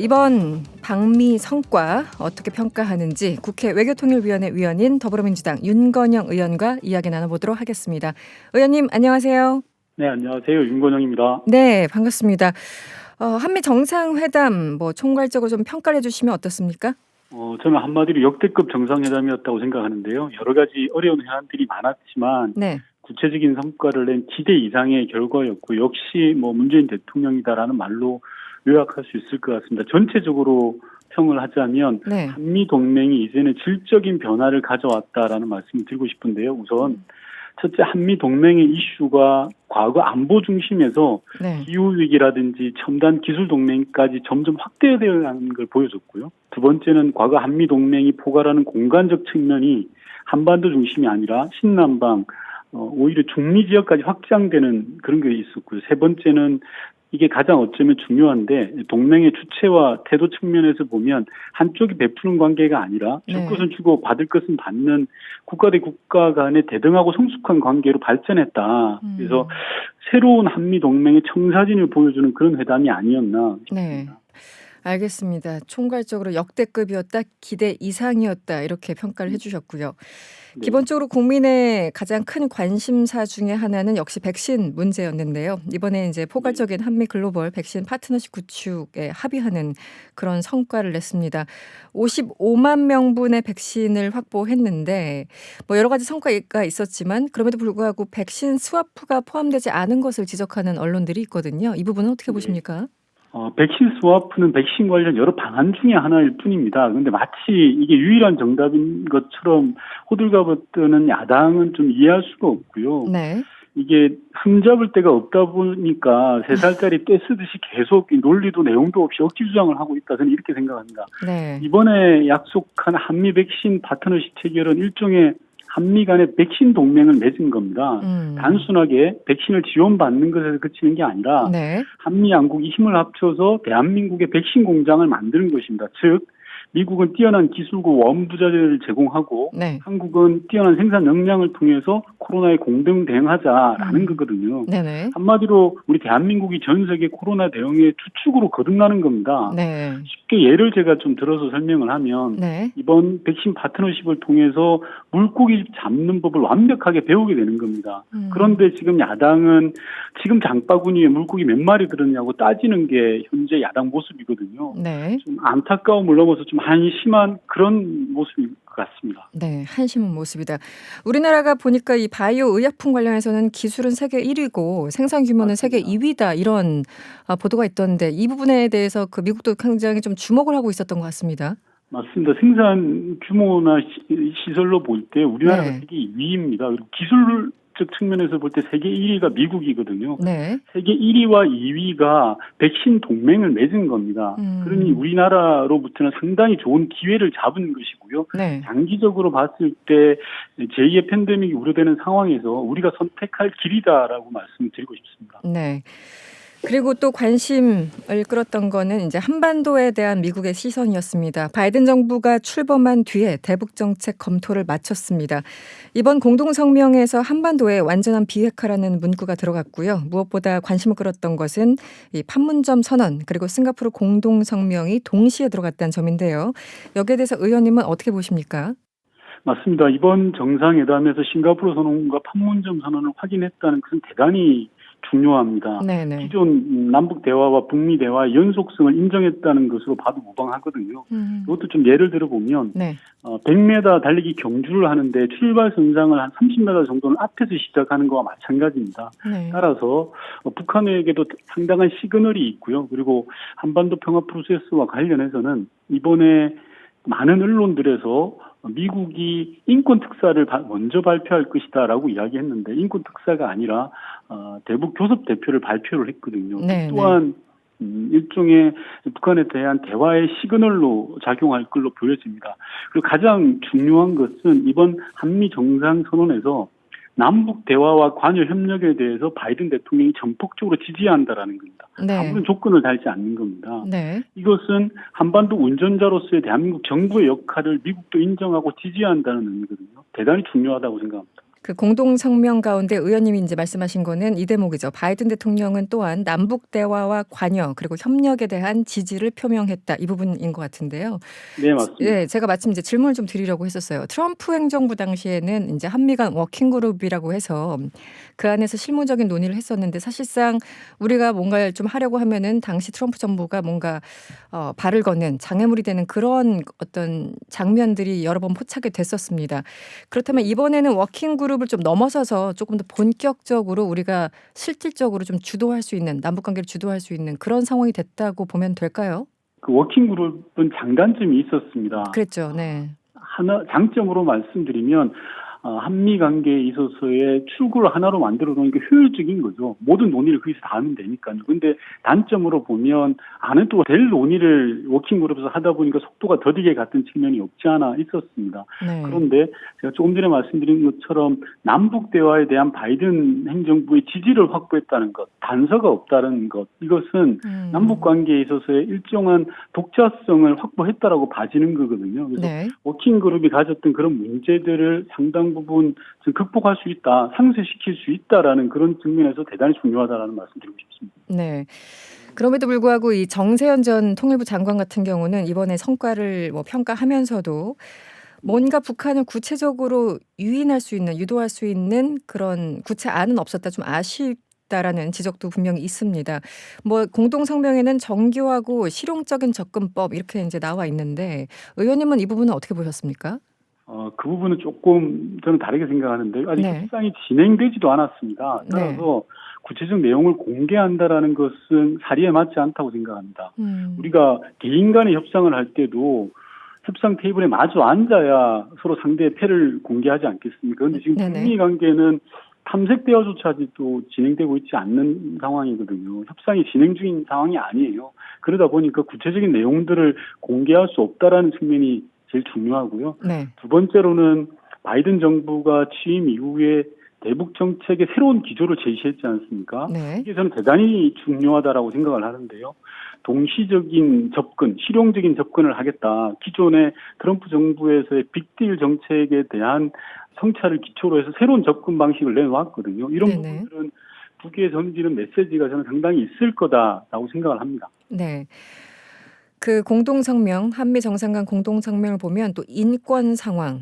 이번 방미 성과 어떻게 평가하는지 국회 외교통일위원회 위원인 더불어민주당 윤건영 의원과 이야기 나눠보도록 하겠습니다. 의원님 안녕하세요. 네, 안녕하세요. 윤건영입니다. 네, 반갑습니다. 한미 정상회담 총괄적으로 좀 평가를 해주시면 어떻습니까? 저는 한마디로 역대급 정상회담이었다고 생각하는데요. 여러 가지 어려운 현안들이 많았지만 네. 구체적인 성과를 낸 기대 이상의 결과였고 역시 문재인 대통령이다라는 말로 요약할 수 있을 것 같습니다. 전체적으로 평을 하자면 네. 한미 동맹이 이제는 질적인 변화를 가져왔다라는 말씀을 드리고 싶은데요. 우선 첫째 한미 동맹의 이슈가 과거 안보 중심에서 네. 기후 위기라든지 첨단 기술 동맹까지 점점 확대되어 가는 걸 보여줬고요. 두 번째는 과거 한미 동맹이 포괄하는 공간적 측면이 한반도 중심이 아니라 신남방 오히려 중미 지역까지 확장되는 그런 게 있었고요. 세 번째는 이게 가장 어쩌면 중요한데 동맹의 주체와 태도 측면에서 보면 한쪽이 베푸는 관계가 아니라 줄 네. 것은 주고 받을 것은 받는 국가 대 국가 간의 대등하고 성숙한 관계로 발전했다. 그래서 새로운 한미 동맹의 청사진을 보여주는 그런 회담이 아니었나 네. 싶습니다. 알겠습니다. 총괄적으로 역대급이었다, 기대 이상이었다 이렇게 평가를 해주셨고요. 네. 기본적으로 국민의 가장 큰 관심사 중에 하나는 역시 백신 문제였는데요. 이번에 이제 포괄적인 한미 글로벌 백신 파트너십 구축에 합의하는 그런 성과를 냈습니다. 55만 명분의 백신을 확보했는데 뭐 여러 가지 성과가 있었지만 그럼에도 불구하고 백신 스와프가 포함되지 않은 것을 지적하는 언론들이 있거든요. 이 부분은 어떻게 보십니까? 백신 스와프는 백신 관련 여러 방안 중에 하나일 뿐입니다. 그런데 마치 이게 유일한 정답인 것처럼 호들갑을 떠는 야당은 좀 이해할 수가 없고요. 네. 이게 흠잡을 데가 없다 보니까 3살짜리 떼 쓰듯이 계속 이 논리도 내용도 없이 억지 주장을 하고 있다. 저는 이렇게 생각합니다. 네. 이번에 약속한 한미 백신 파트너십 체결은 일종의 한미 간의 백신 동맹을 맺은 겁니다. 단순하게 백신을 지원받는 것에서 그치는 게 아니라 네. 한미 양국이 힘을 합쳐서 대한민국의 백신 공장을 만드는 것입니다. 즉 미국은 뛰어난 기술과 원부자재를 제공하고 네. 한국은 뛰어난 생산 역량을 통해서 코로나에 공동 대응하자라는 거거든요. 네네. 한마디로 우리 대한민국이 전 세계 코로나 대응의 주축으로 거듭나는 겁니다. 네. 쉽게 예를 제가 좀 들어서 설명을 하면 네. 이번 백신 파트너십을 통해서 물고기 잡는 법을 완벽하게 배우게 되는 겁니다. 그런데 지금 야당은 지금 장바구니에 물고기 몇 마리 들었냐고 따지는 게 현재 야당 모습이거든요. 네. 좀 안타까움을 넘어서 좀 한심한 그런 모습인 것 같습니다. 네, 한심한 모습이다. 우리나라가 보니까 이 바이오 의약품 관련해서는 기술은 세계 1위고 생산 규모는 세계 2위다 이런 보도가 있던데 이 부분에 대해서 그 미국도 굉장히 좀 주목을 하고 있었던 것 같습니다. 맞습니다. 생산 규모나 시설로 볼 때 우리나라가 네. 세계 2위입니다. 그리고 기술적 측면에서 볼 때 세계 1위가 미국이거든요. 네. 세계 1위와 2위가 백신 동맹을 맺은 겁니다. 그러니 우리나라로부터는 상당히 좋은 기회를 잡은 것이고요. 네. 장기적으로 봤을 때 제2의 팬데믹이 우려되는 상황에서 우리가 선택할 길이다라고 말씀드리고 싶습니다. 네. 그리고 또 관심을 끌었던 거는 이제 한반도에 대한 미국의 시선이었습니다. 바이든 정부가 출범한 뒤에 대북 정책 검토를 마쳤습니다. 이번 공동성명에서 한반도에 완전한 비핵화라는 문구가 들어갔고요. 무엇보다 관심을 끌었던 것은 이 판문점 선언 그리고 싱가포르 공동성명이 동시에 들어갔다는 점인데요. 여기에 대해서 의원님은 어떻게 보십니까? 맞습니다. 이번 정상회담에서 싱가포르 선언과 판문점 선언을 확인했다는 것은 대단히 중요합니다. 네네. 기존 남북 대화와 북미 대화의 연속성을 인정했다는 것으로 봐도 무방하거든요. 이것도 좀 예를 들어보면 네. 100m 달리기 경주를 하는데 출발선상을 한 30m 정도는 앞에서 시작하는 거와 마찬가지입니다. 네. 따라서 북한에게도 상당한 시그널이 있고요. 그리고 한반도 평화 프로세스와 관련해서는 이번에 많은 언론들에서 미국이 인권 특사를 먼저 발표할 것이다라고 이야기했는데 인권 특사가 아니라 대북 교섭 대표를 발표를 했거든요. 네, 또한 일종의 북한에 대한 대화의 시그널로 작용할 걸로 보여집니다. 그리고 가장 중요한 것은 이번 한미 정상선언에서 남북 대화와 관여 협력에 대해서 바이든 대통령이 전폭적으로 지지한다라는 겁니다. 네. 아무런 조건을 달지 않는 겁니다. 네. 이것은 한반도 운전자로서의 대한민국 정부의 역할을 미국도 인정하고 지지한다는 의미거든요. 대단히 중요하다고 생각합니다. 그 공동성명 가운데 의원님이 이제 말씀하신 거는 이 대목이죠. 바이든 대통령은 또한 남북 대화와 관여 그리고 협력에 대한 지지를 표명했다. 이 부분인 것 같은데요. 네, 맞습니다. 예, 제가 마침 이제 질문을 좀 드리려고 했었어요. 트럼프 행정부 당시에는 이제 한미 간 워킹 그룹이라고 해서 그 안에서 실무적인 논의를 했었는데 사실상 우리가 뭔가를 좀 하려고 하면은 당시 트럼프 정부가 뭔가 발을 걷는 장애물이 되는 그런 어떤 장면들이 여러 번 포착이 됐었습니다. 그렇다면 이번에는 워킹 그룹을 좀 넘어서서 조금 더 본격적으로 우리가 실질적으로 좀 주도할 수 있는 남북 관계를 주도할 수 있는 그런 상황이 됐다고 보면 될까요? 그 워킹 그룹은 장단점이 있었습니다. 그랬죠. 네. 하나 장점으로 말씀드리면 한미 관계에 있어서의 출구를 하나로 만들어 놓으니까 효율적인 거죠. 모든 논의를 거기서 다 하면 되니까요. 근데 단점으로 보면 안 해도 될 논의를 워킹그룹에서 하다 보니까 속도가 더디게 갔던 측면이 없지 않아 있었습니다. 네. 그런데 제가 조금 전에 말씀드린 것처럼 남북 대화에 대한 바이든 행정부의 지지를 확보했다는 것, 단서가 없다는 것, 이것은 남북 관계에 있어서의 일정한 독자성을 확보했다라고 봐지는 거거든요. 그래서 네. 워킹그룹이 가졌던 그런 문제들을 상당 부분 좀 극복할 수 있다, 상쇄시킬 수 있다라는 그런 측면에서 대단히 중요하다라는 말씀드리고 싶습니다. 네. 그럼에도 불구하고 이 정세현 전 통일부 장관 같은 경우는 이번에 성과를 평가하면서도 뭔가 북한을 구체적으로 유인할 수 있는, 유도할 수 있는 그런 구체안은 없었다, 좀 아쉽다라는 지적도 분명히 있습니다. 공동 성명에는 정교하고 실용적인 접근법 이렇게 이제 나와 있는데 의원님은 이 부분은 어떻게 보셨습니까? 그 부분은 조금 저는 다르게 생각하는데 아직 네. 협상이 진행되지도 않았습니다. 따라서 구체적 내용을 공개한다라는 것은 사리에 맞지 않다고 생각합니다. 우리가 개인 간의 협상을 할 때도 협상 테이블에 마주 앉아야 서로 상대의 패를 공개하지 않겠습니까? 그런데 지금 네네. 북미 관계는 탐색 대화조차 아직도 진행되고 있지 않는 상황이거든요. 협상이 진행 중인 상황이 아니에요. 그러다 보니까 구체적인 내용들을 공개할 수 없다라는 측면이 제일 중요하고요. 네. 두 번째로는 바이든 정부가 취임 이후에 대북 정책의 새로운 기조를 제시했지 않습니까? 네. 이게 저는 대단히 중요하다라고 생각을 하는데요. 동시적인 접근, 실용적인 접근을 하겠다. 기존의 트럼프 정부에서의 빅딜 정책에 대한 성찰을 기초로 해서 새로운 접근 방식을 내놓았거든요. 이런 네네. 부분들은 북에 던지는 메시지가 저는 상당히 있을 거다라고 생각을 합니다. 네. 그 공동성명, 한미 정상 간 공동성명을 보면 또 인권 상황,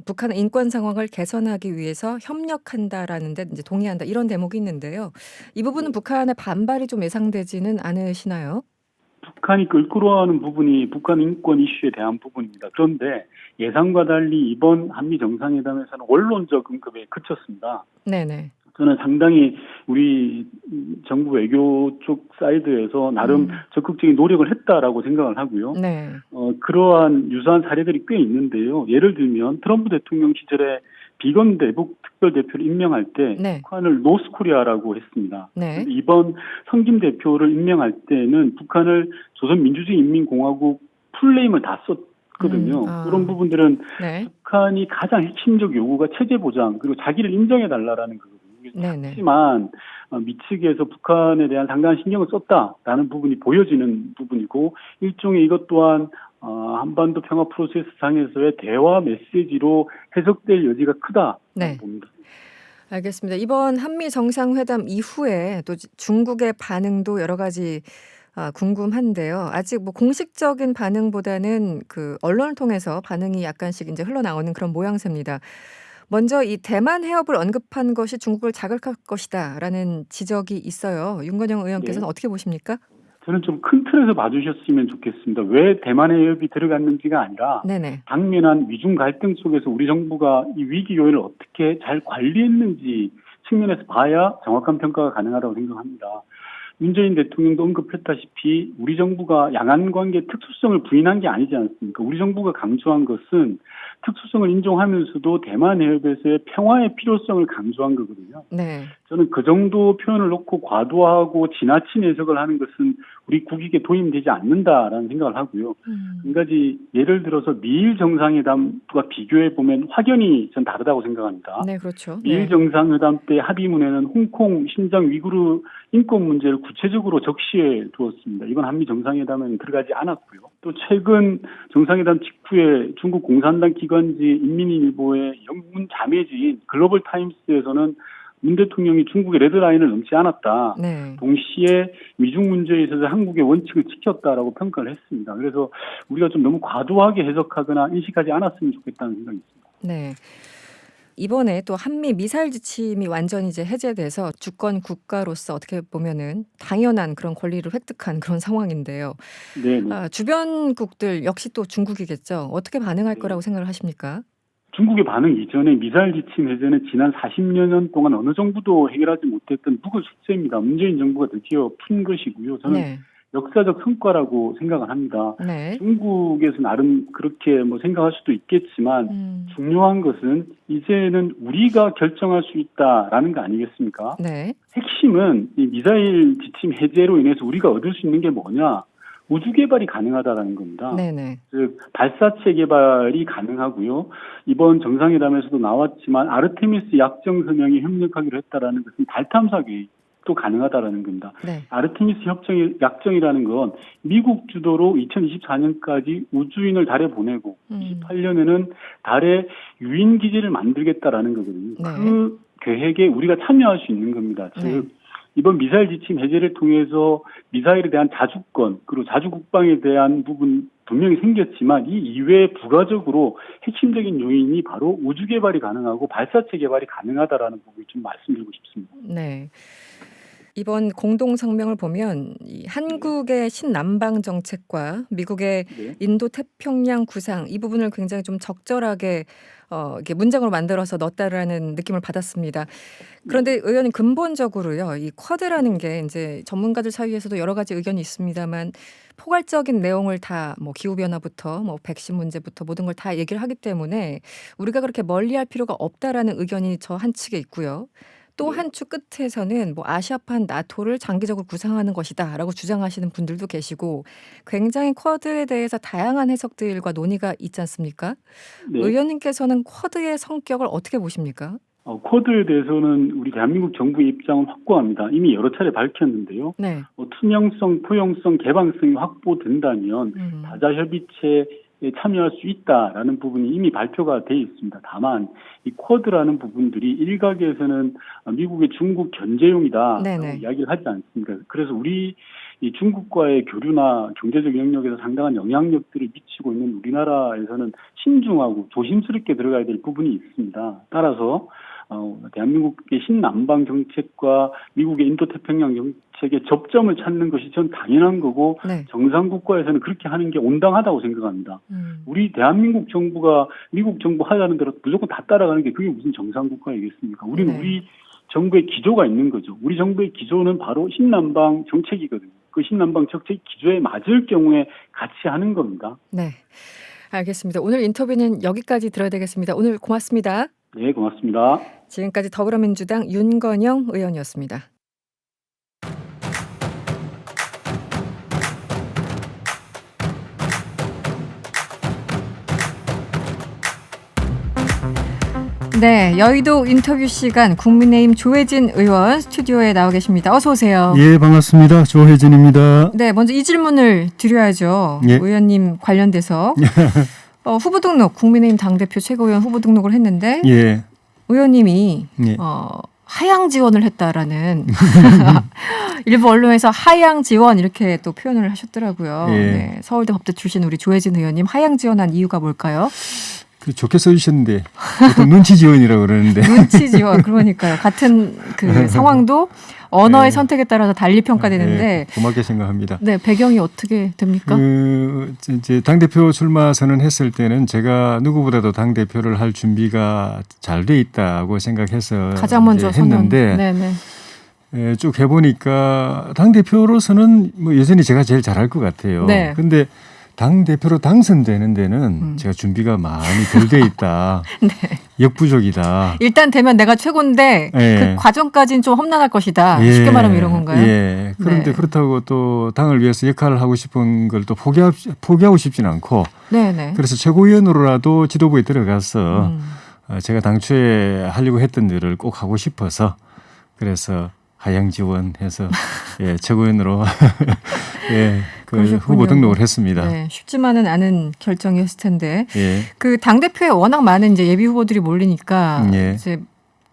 북한은 인권 상황을 개선하기 위해서 협력한다라는 데 이제 동의한다 이런 대목이 있는데요. 이 부분은 북한의 반발이 좀 예상되지는 않으시나요? 북한이 끌끌어하는 부분이 북한 인권 이슈에 대한 부분입니다. 그런데 예상과 달리 이번 한미 정상회담에서는 원론적 언급에 그쳤습니다. 네네. 저는 상당히 우리 정부 외교 쪽 사이드에서 나름 적극적인 노력을 했다라고 생각을 하고요. 네. 그러한 유사한 사례들이 꽤 있는데요. 예를 들면 트럼프 대통령 시절에 비건 대북 특별대표를 임명할 때 네. 북한을 노스코리아라고 했습니다. 네. 이번 성김 대표를 임명할 때는 북한을 조선민주주의인민공화국 풀네임을 다 썼거든요. 그런 부분들은 네. 북한이 가장 핵심적 요구가 체제 보장 그리고 자기를 인정해달라는 거거든요. 네네. 하지만 미 측에서 북한에 대한 상당한 신경을 썼다라는 부분이 보여지는 부분이고 일종의 이것 또한 한반도 평화 프로세스 상에서의 대화 메시지로 해석될 여지가 크다고 네. 봅니다. 알겠습니다. 이번 한미 정상회담 이후에 또 중국의 반응도 여러 가지 궁금한데요. 아직 공식적인 반응보다는 그 언론을 통해서 반응이 약간씩 이제 흘러나오는 그런 모양새입니다. 먼저 이 대만 해협을 언급한 것이 중국을 자극할 것이다라는 지적이 있어요. 윤건영 의원께서는 네. 어떻게 보십니까? 저는 좀 큰 틀에서 봐주셨으면 좋겠습니다. 왜 대만 해협이 들어갔는지가 아니라 네네. 당면한 미중 갈등 속에서 우리 정부가 이 위기 요인을 어떻게 잘 관리했는지 측면에서 봐야 정확한 평가가 가능하다고 생각합니다. 문재인 대통령도 언급했다시피 우리 정부가 양안 관계 특수성을 부인한 게 아니지 않습니까? 우리 정부가 강조한 것은 특수성을 인정하면서도 대만 해협에서의 평화의 필요성을 강조한 거거든요. 네. 저는 그 정도 표현을 놓고 과도하고 지나친 해석을 하는 것은 우리 국익에 도움되지 않는다라는 생각을 하고요. 한 가지 예를 들어서 미일 정상회담과 비교해 보면 확연히 전 다르다고 생각합니다. 네, 그렇죠. 미일 네. 정상회담 때 합의문에는 홍콩, 신장, 위구르 인권 문제를 구체적으로 적시해 두었습니다. 이번 한미 정상회담에는 들어가지 않았고요. 또 최근 정상회담 직후에 중국 공산당 기관지 인민일보의 영문 자매지인 글로벌 타임스에서는 문 대통령이 중국의 레드라인을 넘지 않았다. 네. 동시에 미중 문제에 있어서 한국의 원칙을 지켰다라고 평가를 했습니다. 그래서 우리가 좀 너무 과도하게 해석하거나 인식하지 않았으면 좋겠다는 생각이 있습니다. 네. 이번에 또 한미 미사일 지침이 완전히 이제 해제돼서 주권 국가로서 어떻게 보면은 당연한 그런 권리를 획득한 그런 상황인데요. 네. 주변국들 역시 또 중국이겠죠. 어떻게 반응할 거라고 생각을 하십니까? 중국의 반응 이전에 미사일 지침 해제는 지난 40여 년 동안 어느 정부도 해결하지 못했던 묵은 숙제입니다. 문재인 정부가 드디어 푼 것이고요. 저는 네. 역사적 성과라고 생각을 합니다. 네. 중국에서 나름 그렇게 뭐 생각할 수도 있겠지만 중요한 것은 이제는 우리가 결정할 수 있다라는 거 아니겠습니까? 네. 핵심은 이 미사일 지침 해제로 인해서 우리가 얻을 수 있는 게 뭐냐? 우주 개발이 가능하다라는 겁니다. 네네. 즉 발사체 개발이 가능하고요. 이번 정상회담에서도 나왔지만 아르테미스 약정 선언에 협력하기로 했다라는 것은 달 탐사 계획도 가능하다라는 겁니다. 네. 아르테미스 약정이라는 건 미국 주도로 2024년까지 우주인을 달에 보내고 28년에는 달에 유인 기지를 만들겠다라는 거거든요. 네. 그 계획에 우리가 참여할 수 있는 겁니다. 즉 네. 이번 미사일 지침 해제를 통해서 미사일에 대한 자주권 그리고 자주국방에 대한 부분 분명히 생겼지만 이 이외에 부가적으로 핵심적인 요인이 바로 우주 개발이 가능하고 발사체 개발이 가능하다라는 부분을 좀 말씀드리고 싶습니다. 네. 이번 공동 성명을 보면 이 한국의 신남방 정책과 미국의 네. 인도 태평양 구상 이 부분을 굉장히 좀 적절하게 이렇게 문장으로 만들어서 넣었다라는 느낌을 받았습니다. 그런데 의원님 근본적으로요, 이 쿼드라는 게 이제 전문가들 사이에서도 여러 가지 의견이 있습니다만 포괄적인 내용을 다 뭐 기후 변화부터 뭐 백신 문제부터 모든 걸 다 얘기를 하기 때문에 우리가 그렇게 멀리할 필요가 없다라는 의견이 저 한 측에 있고요. 또 한 축 끝에서는 뭐 아시아판 나토를 장기적으로 구상하는 것이다라고 주장하시는 분들도 계시고 굉장히 쿼드에 대해서 다양한 해석들과 논의가 있지 않습니까? 네. 의원님께서는 쿼드의 성격을 어떻게 보십니까? 쿼드에 대해서는 우리 대한민국 정부의 입장은 확고합니다. 이미 여러 차례 밝혔는데요. 네. 투명성, 포용성, 개방성이 확보된다면 다자 협의체에 참여할 수 있다라는 부분이 이미 발표가 돼 있습니다. 다만 이 쿼드라는 부분들이 일각에서는 미국의 중국 견제용이다 네네. 이야기를 하지 않습니까? 그래서 우리 이 중국과의 교류나 경제적 영역에서 상당한 영향력들을 미치고 있는 우리나라에서는 신중하고 조심스럽게 들어가야 될 부분이 있습니다. 따라서 대한민국의 신남방 정책과 미국의 인도태평양 정책의 접점을 찾는 것이 전 당연한 거고 네. 정상국가에서는 그렇게 하는 게 온당하다고 생각합니다. 우리 대한민국 정부가 미국 정부 하자는 대로 무조건 다 따라가는 게 그게 무슨 정상국가이겠습니까? 우리는 네. 우리 정부의 기조가 있는 거죠. 우리 정부의 기조는 바로 신남방 정책이거든요. 그 신남방 정책 기조에 맞을 경우에 같이 하는 겁니다. 네. 알겠습니다. 오늘 인터뷰는 여기까지 들어야 되겠습니다. 오늘 고맙습니다. 네, 고맙습니다. 지금까지 더불어민주당 윤건영 의원이었습니다. 네, 여의도 인터뷰 시간 국민의힘 조혜진 의원 스튜디오에 나와 계십니다. 어서 오세요. 예, 반갑습니다. 조혜진입니다. 네, 먼저 이 질문을 드려야죠. 예. 의원님 관련돼서 후보 등록, 국민의힘 당대표 최고위원 후보 등록을 했는데 예. 의원님이 예. 하향 지원을 했다라는 일부 언론에서 하향 지원 이렇게 또 표현을 하셨더라고요. 예. 네, 서울대 법대 출신 우리 조혜진 의원님 하향 지원한 이유가 뭘까요? 그 좋게 써주셨는데 보통 눈치 지원이라고 그러는데 눈치 지원 그러니까요. 같은 그 상황도 언어의 선택에 따라서 달리 평가되는데 고맙게 생각합니다. 네, 배경이 어떻게 됩니까? 이제 당대표 출마 선언했을 때는 제가 누구보다도 당대표를 할 준비가 잘 돼 있다고 생각해서 가장 먼저 했는데 네네. 쭉 해보니까 당대표로서는 뭐 여전히 제가 제일 잘할 것 같아요. 네. 근데 당대표로 당선되는 데는 제가 준비가 많이 덜 돼 있다. 네. 역부족이다. 일단 되면 내가 최고인데 예. 그 과정까지는 좀 험난할 것이다. 예. 쉽게 말하면 이런 건가요? 예. 그런데 네. 그렇다고 또 당을 위해서 역할을 하고 싶은 걸 또 포기하고 싶지는 않고 네네. 그래서 최고위원으로라도 지도부에 들어가서 제가 당초에 하려고 했던 일을 꼭 하고 싶어서 그래서 하향 지원해서 예, 최고위원으로 예, 그 그러셨군요. 후보 등록을 했습니다. 네, 쉽지만은 않은 결정이었을 텐데 예. 그 당 대표에 워낙 많은 이제 예비 후보들이 몰리니까 예. 이제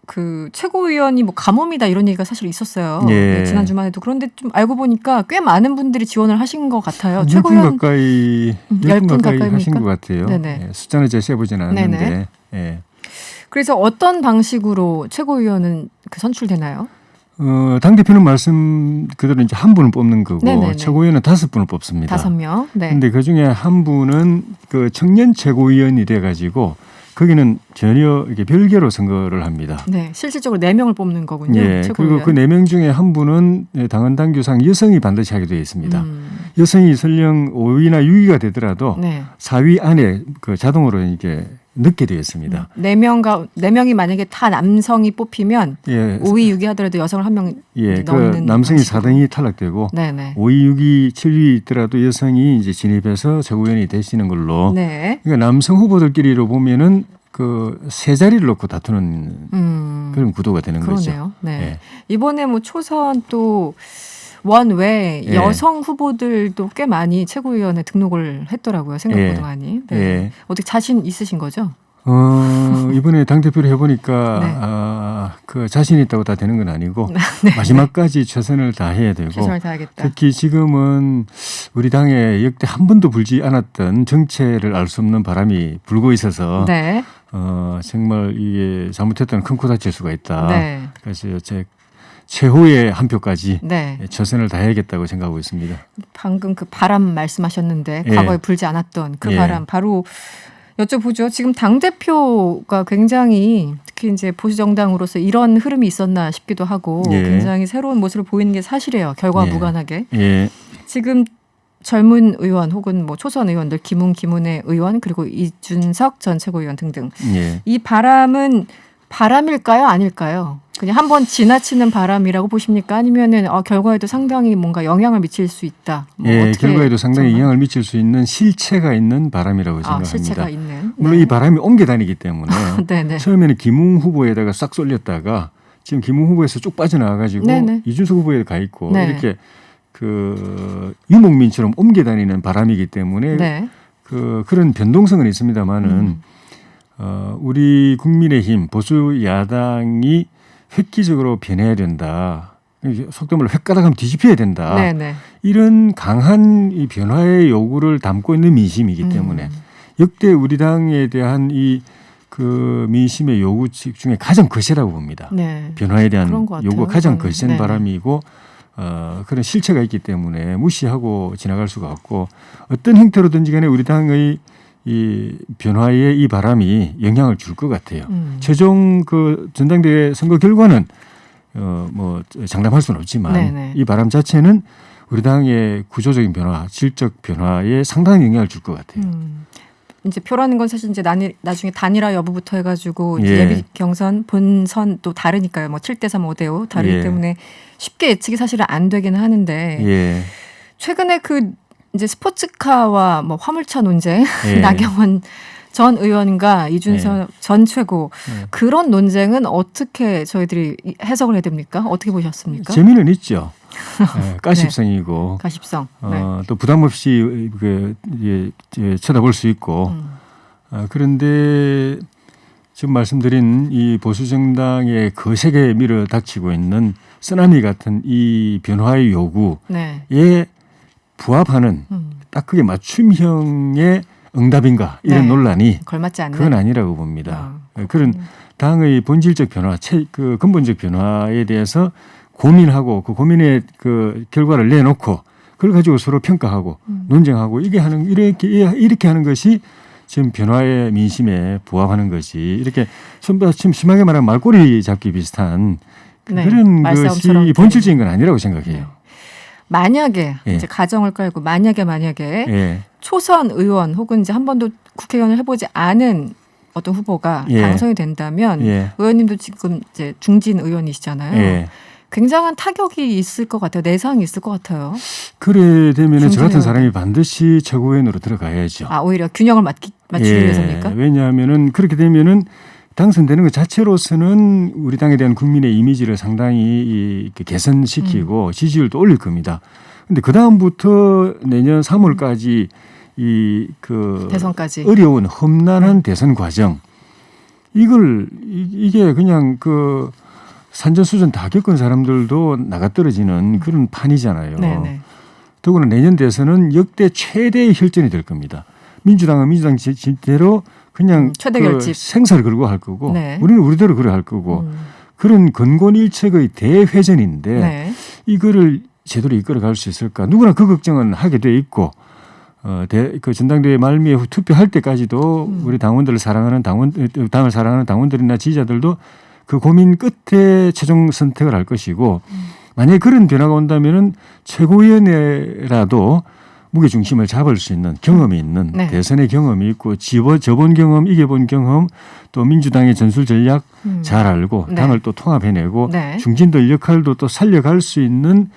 그 최고위원이 뭐 가뭄이다 이런 얘기가 사실 있었어요. 예. 네, 지난 주말에도 그런데 좀 알고 보니까 꽤 많은 분들이 지원을 하신 것 같아요. 10분 최고위원 가까이 10분 가까이 가까이입니까? 하신 것 같아요. 네네. 예, 숫자는 제가 세보진 않았는데. 네네. 예. 그래서 어떤 방식으로 최고위원은 그 선출되나요? 당대표는 말씀 그대로 이제 한 분을 뽑는 거고 네네네. 최고위원은 5분을 뽑습니다. 5명. 네. 근데 그 중에 한 분은 그 청년 최고위원이 돼가지고 거기는 전혀 이렇게 별개로 선거를 합니다. 네, 실질적으로 4명을 뽑는 거군요. 예, 그리고 그 4명 중에 한 분은 당헌 당규상 여성이 반드시 하게 되어 있습니다. 여성이 설령 5위나 6위가 되더라도 네. 4위 안에 그 자동으로 이게 넣게 되어 있습니다. 4명이 만약에 다 남성이 뽑히면 예, 5위, 6위 하더라도 여성을 한 명 예, 그 넣는 남성이 방식으로. 4등이 탈락되고 네네. 5위, 6위, 7위 있더라도 여성이 이제 진입해서 최고위원이 되시는 걸로. 네. 그러니까 남성 후보들끼리로 보면은 그 세 자리를 놓고 다투는 그런 구도가 되는 거죠. 그러네요. 네. 예. 이번에 뭐 초선 또 원외 예. 여성 후보들도 꽤 많이 최고위원회 등록을 했더라고요. 생각보다 예. 많이. 네. 예. 어떻게 자신 있으신 거죠? 이번에 당대표를 해보니까 네. 그 자신 있다고 다 되는 건 아니고 네. 마지막까지 최선을 다해야 되고 최선을 다하겠다. 특히 지금은 우리 당에 역대 한 번도 불지 않았던 정체를 알 수 없는 바람이 불고 있어서 네. 정말 이게 잘못했다면 큰 코 다칠 수가 있다. 네. 그래서 제 최후의 한 표까지 네. 최선을 다해야겠다고 생각하고 있습니다. 방금 그 바람 말씀하셨는데 예. 과거에 불지 않았던 그 예. 바람 바로 여쭤보죠. 지금 당 대표가 굉장히 특히 이제 보수 정당으로서 이런 흐름이 있었나 싶기도 하고 예. 굉장히 새로운 모습을 보이는 게 사실이에요. 결과와 예. 무관하게. 예. 지금 젊은 의원 혹은 뭐 초선 의원들 김웅의 의원 그리고 이준석 전 최고위원 등등 예. 이 바람은 바람일까요? 아닐까요? 그냥 한번 지나치는 바람이라고 보십니까? 아니면은 결과에도 상당히 뭔가 영향을 미칠 수 있다. 뭐 예, 어떻게 결과에도 상당히 정말? 영향을 미칠 수 있는 실체가 있는 바람이라고 생각합니다. 실체가 있는. 물론 이 바람이 옮겨 다니기 때문에 네네. 처음에는 김웅 후보에다가 싹 쏠렸다가 지금 김웅 후보에서 쭉 빠져나와가지고 네네. 이준석 후보에 가 있고 네. 이렇게 그 유목민처럼 옮겨 다니는 바람이기 때문에 네. 그런 변동성은 있습니다만은 우리 국민의힘 보수 야당이 획기적으로 변해야 된다. 속도 말로 획가닥하면 뒤집혀야 된다. 네네. 이런 강한 이 변화의 요구를 담고 있는 민심이기 때문에 역대 우리 당에 대한 이 그 민심의 요구 중에 가장 거세라고 봅니다. 네. 변화에 대한 그런 것 같아요, 요구가 가장 이거는. 거센 네네. 바람이고 그런 실체가 있기 때문에 무시하고 지나갈 수가 없고 어떤 형태로든지 간에 우리 당의 이 변화의 이 바람이 영향을 줄 것 같아요. 최종 그 전당대회 선거 결과는 뭐 장담할 수는 없지만 네네. 이 바람 자체는 우리 당의 구조적인 변화, 질적 변화에 상당한 영향을 줄 것 같아요. 이제 표라는 건 사실 이제 나중에 단일화 여부부터 해가지고 이제 예. 예비 경선, 본선 또 다르니까요. 뭐 7대3, 5대5 다르기 예. 때문에 쉽게 예측이 사실은 안 되기는 하는데 예. 최근에 그 이제 스포츠카와 뭐 화물차 논쟁, 예. 나경원 전 의원과 이준석 전 최고 그런 논쟁은 어떻게 저희들이 해석을 해야 됩니까? 어떻게 보셨습니까? 재미는 있죠. 가십성이고 가십성. 네. 또 부담 없이 쳐다볼 수 있고 그런데 지금 말씀드린 이 보수 정당의 거세게 밀어닥치고 있는 쓰나미 같은 이 변화의 요구에 네. 부합하는 딱 그게 맞춤형의 응답인가 이런 네. 논란이 걸맞지 않는. 그건 아니라고 봅니다. 그런 당의 본질적 변화, 그 근본적 변화에 대해서 고민하고 그 고민의 그 결과를 내놓고 그걸 가지고 서로 평가하고 논쟁하고 이렇게 하는 것이 지금 변화의 민심에 부합하는 것이 이렇게 좀 심하게 말하면 말꼬리 잡기 비슷한 네. 그런 말싸움처럼 것이 본질적인 건 아니라고 생각해요. 만약에 예. 이제 가정을 깔고 만약에 예. 초선 의원 혹은 이제 한 번도 국회의원을 해보지 않은 어떤 후보가 예. 당선이 된다면 예. 의원님도 지금 이제 중진 의원이시잖아요. 예. 굉장한 타격이 있을 것 같아요. 내상이 있을 것 같아요. 그래 되면 저 같은 중진의원. 사람이 반드시 최고위원으로 들어가야죠. 오히려 균형을 맞추기 위해서입니까? 왜냐하면은 그렇게 되면은 당선되는 것 자체로서는 우리 당에 대한 국민의 이미지를 상당히 개선시키고 지지율도 올릴 겁니다. 근데 그 다음부터 내년 3월까지 대선까지 어려운 험난한 대선 과정 이게 그냥 그 산전수전 다 겪은 사람들도 나가 떨어지는 그런 판이잖아요. 네네. 더구나 내년 대선은 역대 최대의 혈전이 될 겁니다. 민주당은 민주당 지대로 그냥 최대 결집. 생사를 걸고 할 거고 네. 우리는 우리대로 그래 할 거고 그런 건곤일책의 대회전인데 네. 이거를 제대로 이끌어갈 수 있을까? 누구나 그 걱정은 하게 돼 있고 그 전당대회 말미에 투표할 때까지도 우리 당원들을 사랑하는 당을 사랑하는 당원들이나 지지자들도 그 고민 끝에 최종 선택을 할 것이고 만약에 그런 변화가 온다면은 최고위원회라도 무게 중심을 잡을 수 있는 경험이 있는 네. 대선의 경험이 있고 져본 경험, 이겨본 경험 또 민주당의 전술 전략 잘 알고 네. 당을 또 통합해내고 네. 중진들 역할도 또 살려갈 수 있는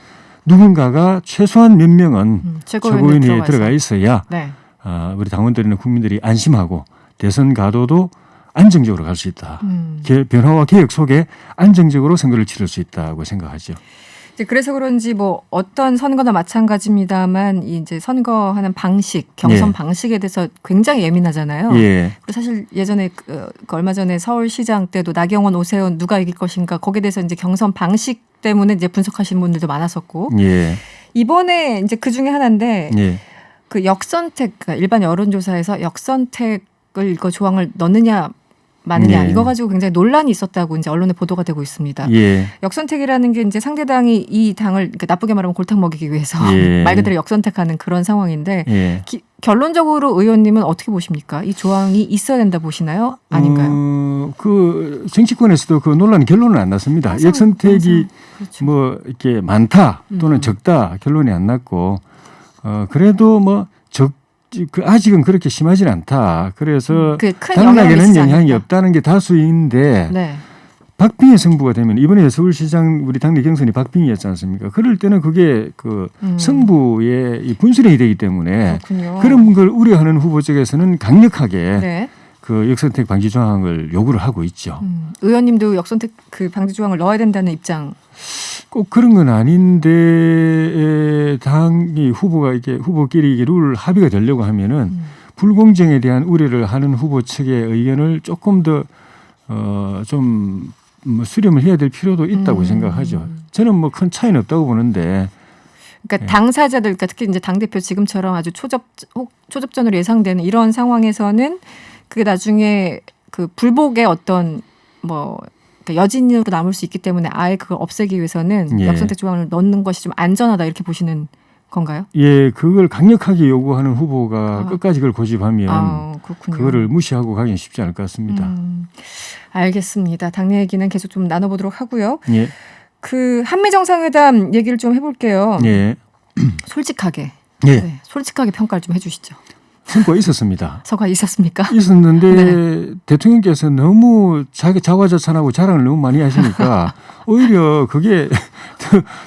누군가가 최소한 몇 명은 최고위원회에 들어가 있어야 네. 우리 당원들이나 국민들이 안심하고 대선 가도도 안정적으로 갈 수 있다. 변화와 개혁 속에 안정적으로 선거를 치를 수 있다고 생각하죠. 이제 그래서 그런지 뭐 어떤 선거나 마찬가지입니다만 이제 선거하는 방식, 경선 예. 방식에 대해서 굉장히 예민하잖아요. 예. 그리고 사실 예전에 그 얼마 전에 서울시장 때도 나경원, 오세훈 누가 이길 것인가 거기에 대해서 이제 경선 방식 때문에 이제 분석하시는 분들도 많았었고 예. 이번에 이제 그 중에 하나인데 예. 그 역선택, 그러니까 일반 여론조사에서 역선택을 이거 조항을 넣느냐 마느냐 예. 이거 가지고 굉장히 논란이 있었다고 이제 언론에 보도가 되고 있습니다. 예. 역선택이라는 게 이제 상대당이 이 당을 그러니까 나쁘게 말하면 골탕 먹이기 위해서 예. 말 그대로 역선택하는 그런 상황인데 예. 결론적으로 의원님은 어떻게 보십니까? 이 조항이 있어야 된다 보시나요? 아닌가요? 그 정치권에서도 그 논란 결론은 안 났습니다. 항상, 역선택이 그렇죠. 뭐 이렇게 많다 또는 적다 결론이 안 났고 그래도 뭐 아직은 그렇게 심하지는 않다. 그래서 큰 영향을 당락에는 미치지 영향이 않는다. 없다는 게 다수인데 네. 박빙의 승부가 되면 이번에 서울시장 우리 당내 경선이 박빙이었지 않습니까? 그럴 때는 그게 그 승부의 이 분수령이 되기 때문에 그렇군요. 그런 걸 우려하는 후보 쪽에서는 강력하게 네. 그 역선택 방지 조항을 요구를 하고 있죠. 의원님도 역선택 그 방지 조항을 넣어야 된다는 입장. 꼭 그런 건 아닌데 당이 후보가 이게 후보끼리 이게 룰 합의가 되려고 하면은 불공정에 대한 우려를 하는 후보 측의 의견을 조금 더 좀 수렴을 해야 될 필요도 있다고 생각하죠. 저는 뭐 큰 차이는 없다고 보는데. 그러니까 당사자들, 그러니까 특히 이제 당 대표 지금처럼 아주 초접전으로 예상되는 이런 상황에서는 그게 나중에 그 불복의 어떤 뭐 그러니까 여진으로 남을 수 있기 때문에 아예 그걸 없애기 위해서는 예. 역선택 조항을 넣는 것이 좀 안전하다 이렇게 보시는 건가요? 예, 그걸 강력하게 요구하는 후보가 끝까지 그걸 고집하면 그렇군요. 그거를 무시하고 가기는 쉽지 않을 것 같습니다. 알겠습니다. 당내 얘기는 계속 좀 나눠보도록 하고요. 예, 그 한미 정상회담 얘기를 좀 해볼게요. 예, 솔직하게, 예. 네, 솔직하게 평가를 좀 해주시죠. 성과가 있었습니다. 서가 있었습니까? 있었는데 네. 대통령께서 너무 자기 자화자찬하고 자랑을 너무 많이 하시니까 오히려 그게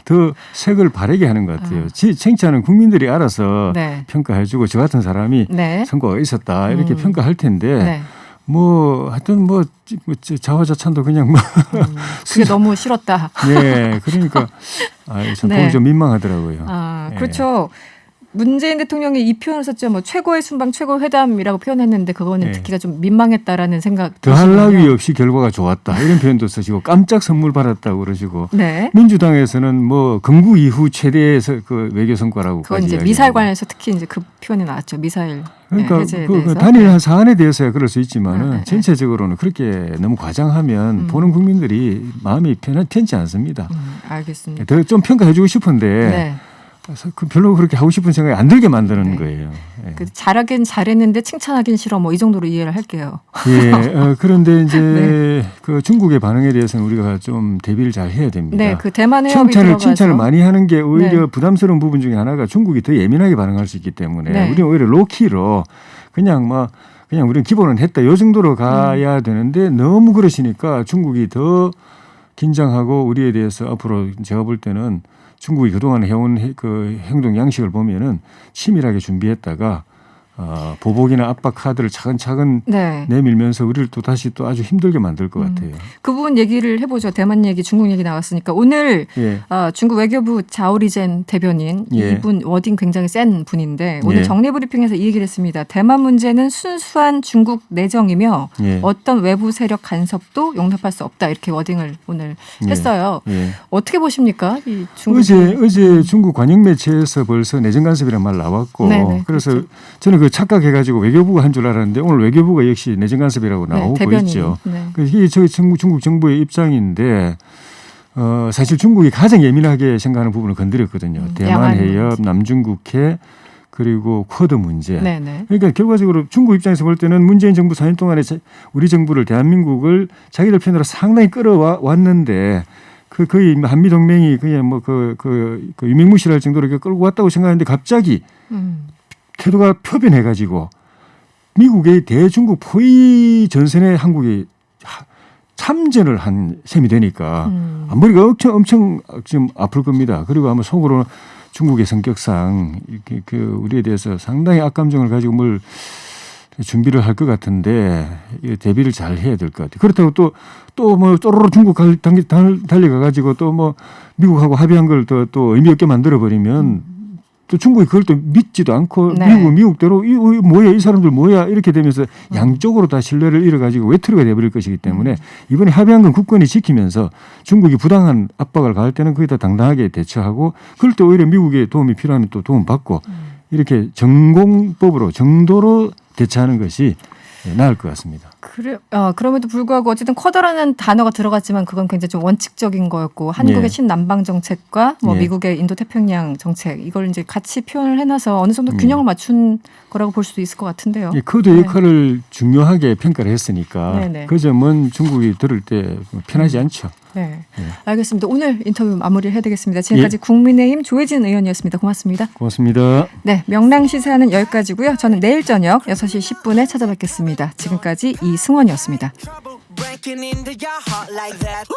더 색을 바래게 하는 것 같아요. 칭찬은 국민들이 알아서 네. 평가해주고 저 같은 사람이 네. 성과가 있었다 이렇게 평가할 텐데 네. 뭐 하여튼 뭐 자화자찬도 그냥 뭐 그게 너무 싫었다. 네, 그러니까 참 네. 보기 좀 민망하더라고요. 예. 그렇죠. 문재인 대통령이 이 표현을 썼죠. 뭐 최고의 순방, 최고 회담이라고 표현했는데 그거는 네. 듣기가 좀 민망했다라는 생각. 더할 나위 없이 결과가 좋았다 이런 표현도 쓰시고 깜짝 선물 받았다고 그러시고 네. 민주당에서는 뭐 건국 이후 최대의 그 외교 성과라고. 그건 이제 미사일 관련해서 특히 이제 그 표현이 나왔죠. 미사일 그러니까 해제에 그 대해서. 단일 사안에 대해서야 그럴 수 있지만은 네. 전체적으로는 그렇게 너무 과장하면 보는 국민들이 마음이 편치 않습니다. 알겠습니다. 더 좀 평가해주고 싶은데. 네. 별로 그렇게 하고 싶은 생각이 안 들게 만드는 거예요. 예. 그 잘하긴 잘했는데 칭찬하긴 싫어. 뭐 이 정도로 이해를 할게요. 예. 그런데 이제 그 중국의 반응에 대해서는 우리가 좀 대비를 잘 해야 됩니다. 네, 그 대만 해협이 들어가서 칭찬을 많이 하는 게 오히려 네. 부담스러운 부분 중에 하나가 중국이 더 예민하게 반응할 수 있기 때문에 네. 우리는 오히려 로키로 그냥 우리는 기본은 했다 이 정도로 가야 되는데 너무 그러시니까 중국이 더 긴장하고 우리에 대해서 앞으로 제가 볼 때는 중국이 그동안 해온 그 행동 양식을 보면은 치밀하게 준비했다가 보복이나 압박 카드를 차근차근 네. 내밀면서 우리를 또 다시 또 아주 힘들게 만들 것 같아요. 그 부분 얘기를 해보죠. 대만 얘기, 중국 얘기 나왔으니까 오늘 예. 중국 외교부 자오리젠 대변인 예. 이분 워딩 굉장히 센 분인데 오늘 예. 정례브리핑에서 이 얘기를 했습니다. 대만 문제는 순수한 중국 내정이며 예. 어떤 외부 세력 간섭도 용납할 수 없다 이렇게 워딩을 오늘 했어요. 예. 어떻게 보십니까? 이 중국 어제 중국 관영 매체에서 벌써 내정 간섭이란 말 나왔고 네네, 그래서 그렇죠. 저는 그 착각해가지고 외교부가 한 줄 알았는데 오늘 외교부가 역시 내정 간섭이라고 나오고 대변인. 있죠. 네. 이게 저희 중국 정부의 입장인데 사실 중국이 가장 예민하게 생각하는 부분을 건드렸거든요. 대만 양안 해협, 남중국해 그리고 쿼드 문제. 네네. 그러니까 결과적으로 중국 입장에서 볼 때는 문재인 정부 4년 동안에 우리 정부를 대한민국을 자기들 편으로 상당히 끌어왔는데 그 거의 한미 동맹이 그냥 뭐 그 유명무실할 정도로 이렇게 끌고 왔다고 생각하는데 갑자기 태도가 표변해가지고 미국의 대중국 포위 전선에 한국이 참전을 한 셈이 되니까 머리가 엄청 지금 아플 겁니다. 그리고 아마 속으로 중국의 성격상 이렇게 그 우리에 대해서 상당히 악감정을 가지고 뭘 준비를 할 것 같은데 대비를 잘 해야 될 것 같아요. 그렇다고 또 뭐 쪼로로 중국 달려가 가지고 또 뭐 미국하고 합의한 걸 또 의미 없게 만들어 버리면 또 중국이 그걸 또 믿지도 않고 네. 미국대로 이 뭐야 이 사람들 뭐야 이렇게 되면서 양쪽으로 다 신뢰를 잃어가지고 외투가 돼버릴 것이기 때문에 이번에 합의한 건 국권이 지키면서 중국이 부당한 압박을 가할 때는 거기다 당당하게 대처하고 그럴 때 오히려 미국의 도움이 필요하면 또 도움 받고 이렇게 정공법으로 정도로 대처하는 것이 나을 것 같습니다. 그럼에도 불구하고 어쨌든 쿼드라는 단어가 들어갔지만 그건 굉장히 좀 원칙적인 거였고 한국의 예. 신남방 정책과 뭐 예. 미국의 인도태평양 정책 이걸 이제 같이 표현을 해놔서 어느 정도 균형을 맞춘 거라고 볼 수도 있을 것 같은데요. 이 쿼드 역할을 중요하게 평가를 했으니까 네네. 그 점은 중국이 들을 때 편하지 않죠. 네, 예. 알겠습니다. 오늘 인터뷰 마무리를 해야 되겠습니다. 지금까지 예. 국민의힘 조혜진 의원이었습니다. 고맙습니다. 고맙습니다. 네, 명랑시사는 여기까지고요. 저는 내일 저녁 6시 10분에 찾아뵙겠습니다. 지금까지 이승원이었습니다. Breaking into your heart like that.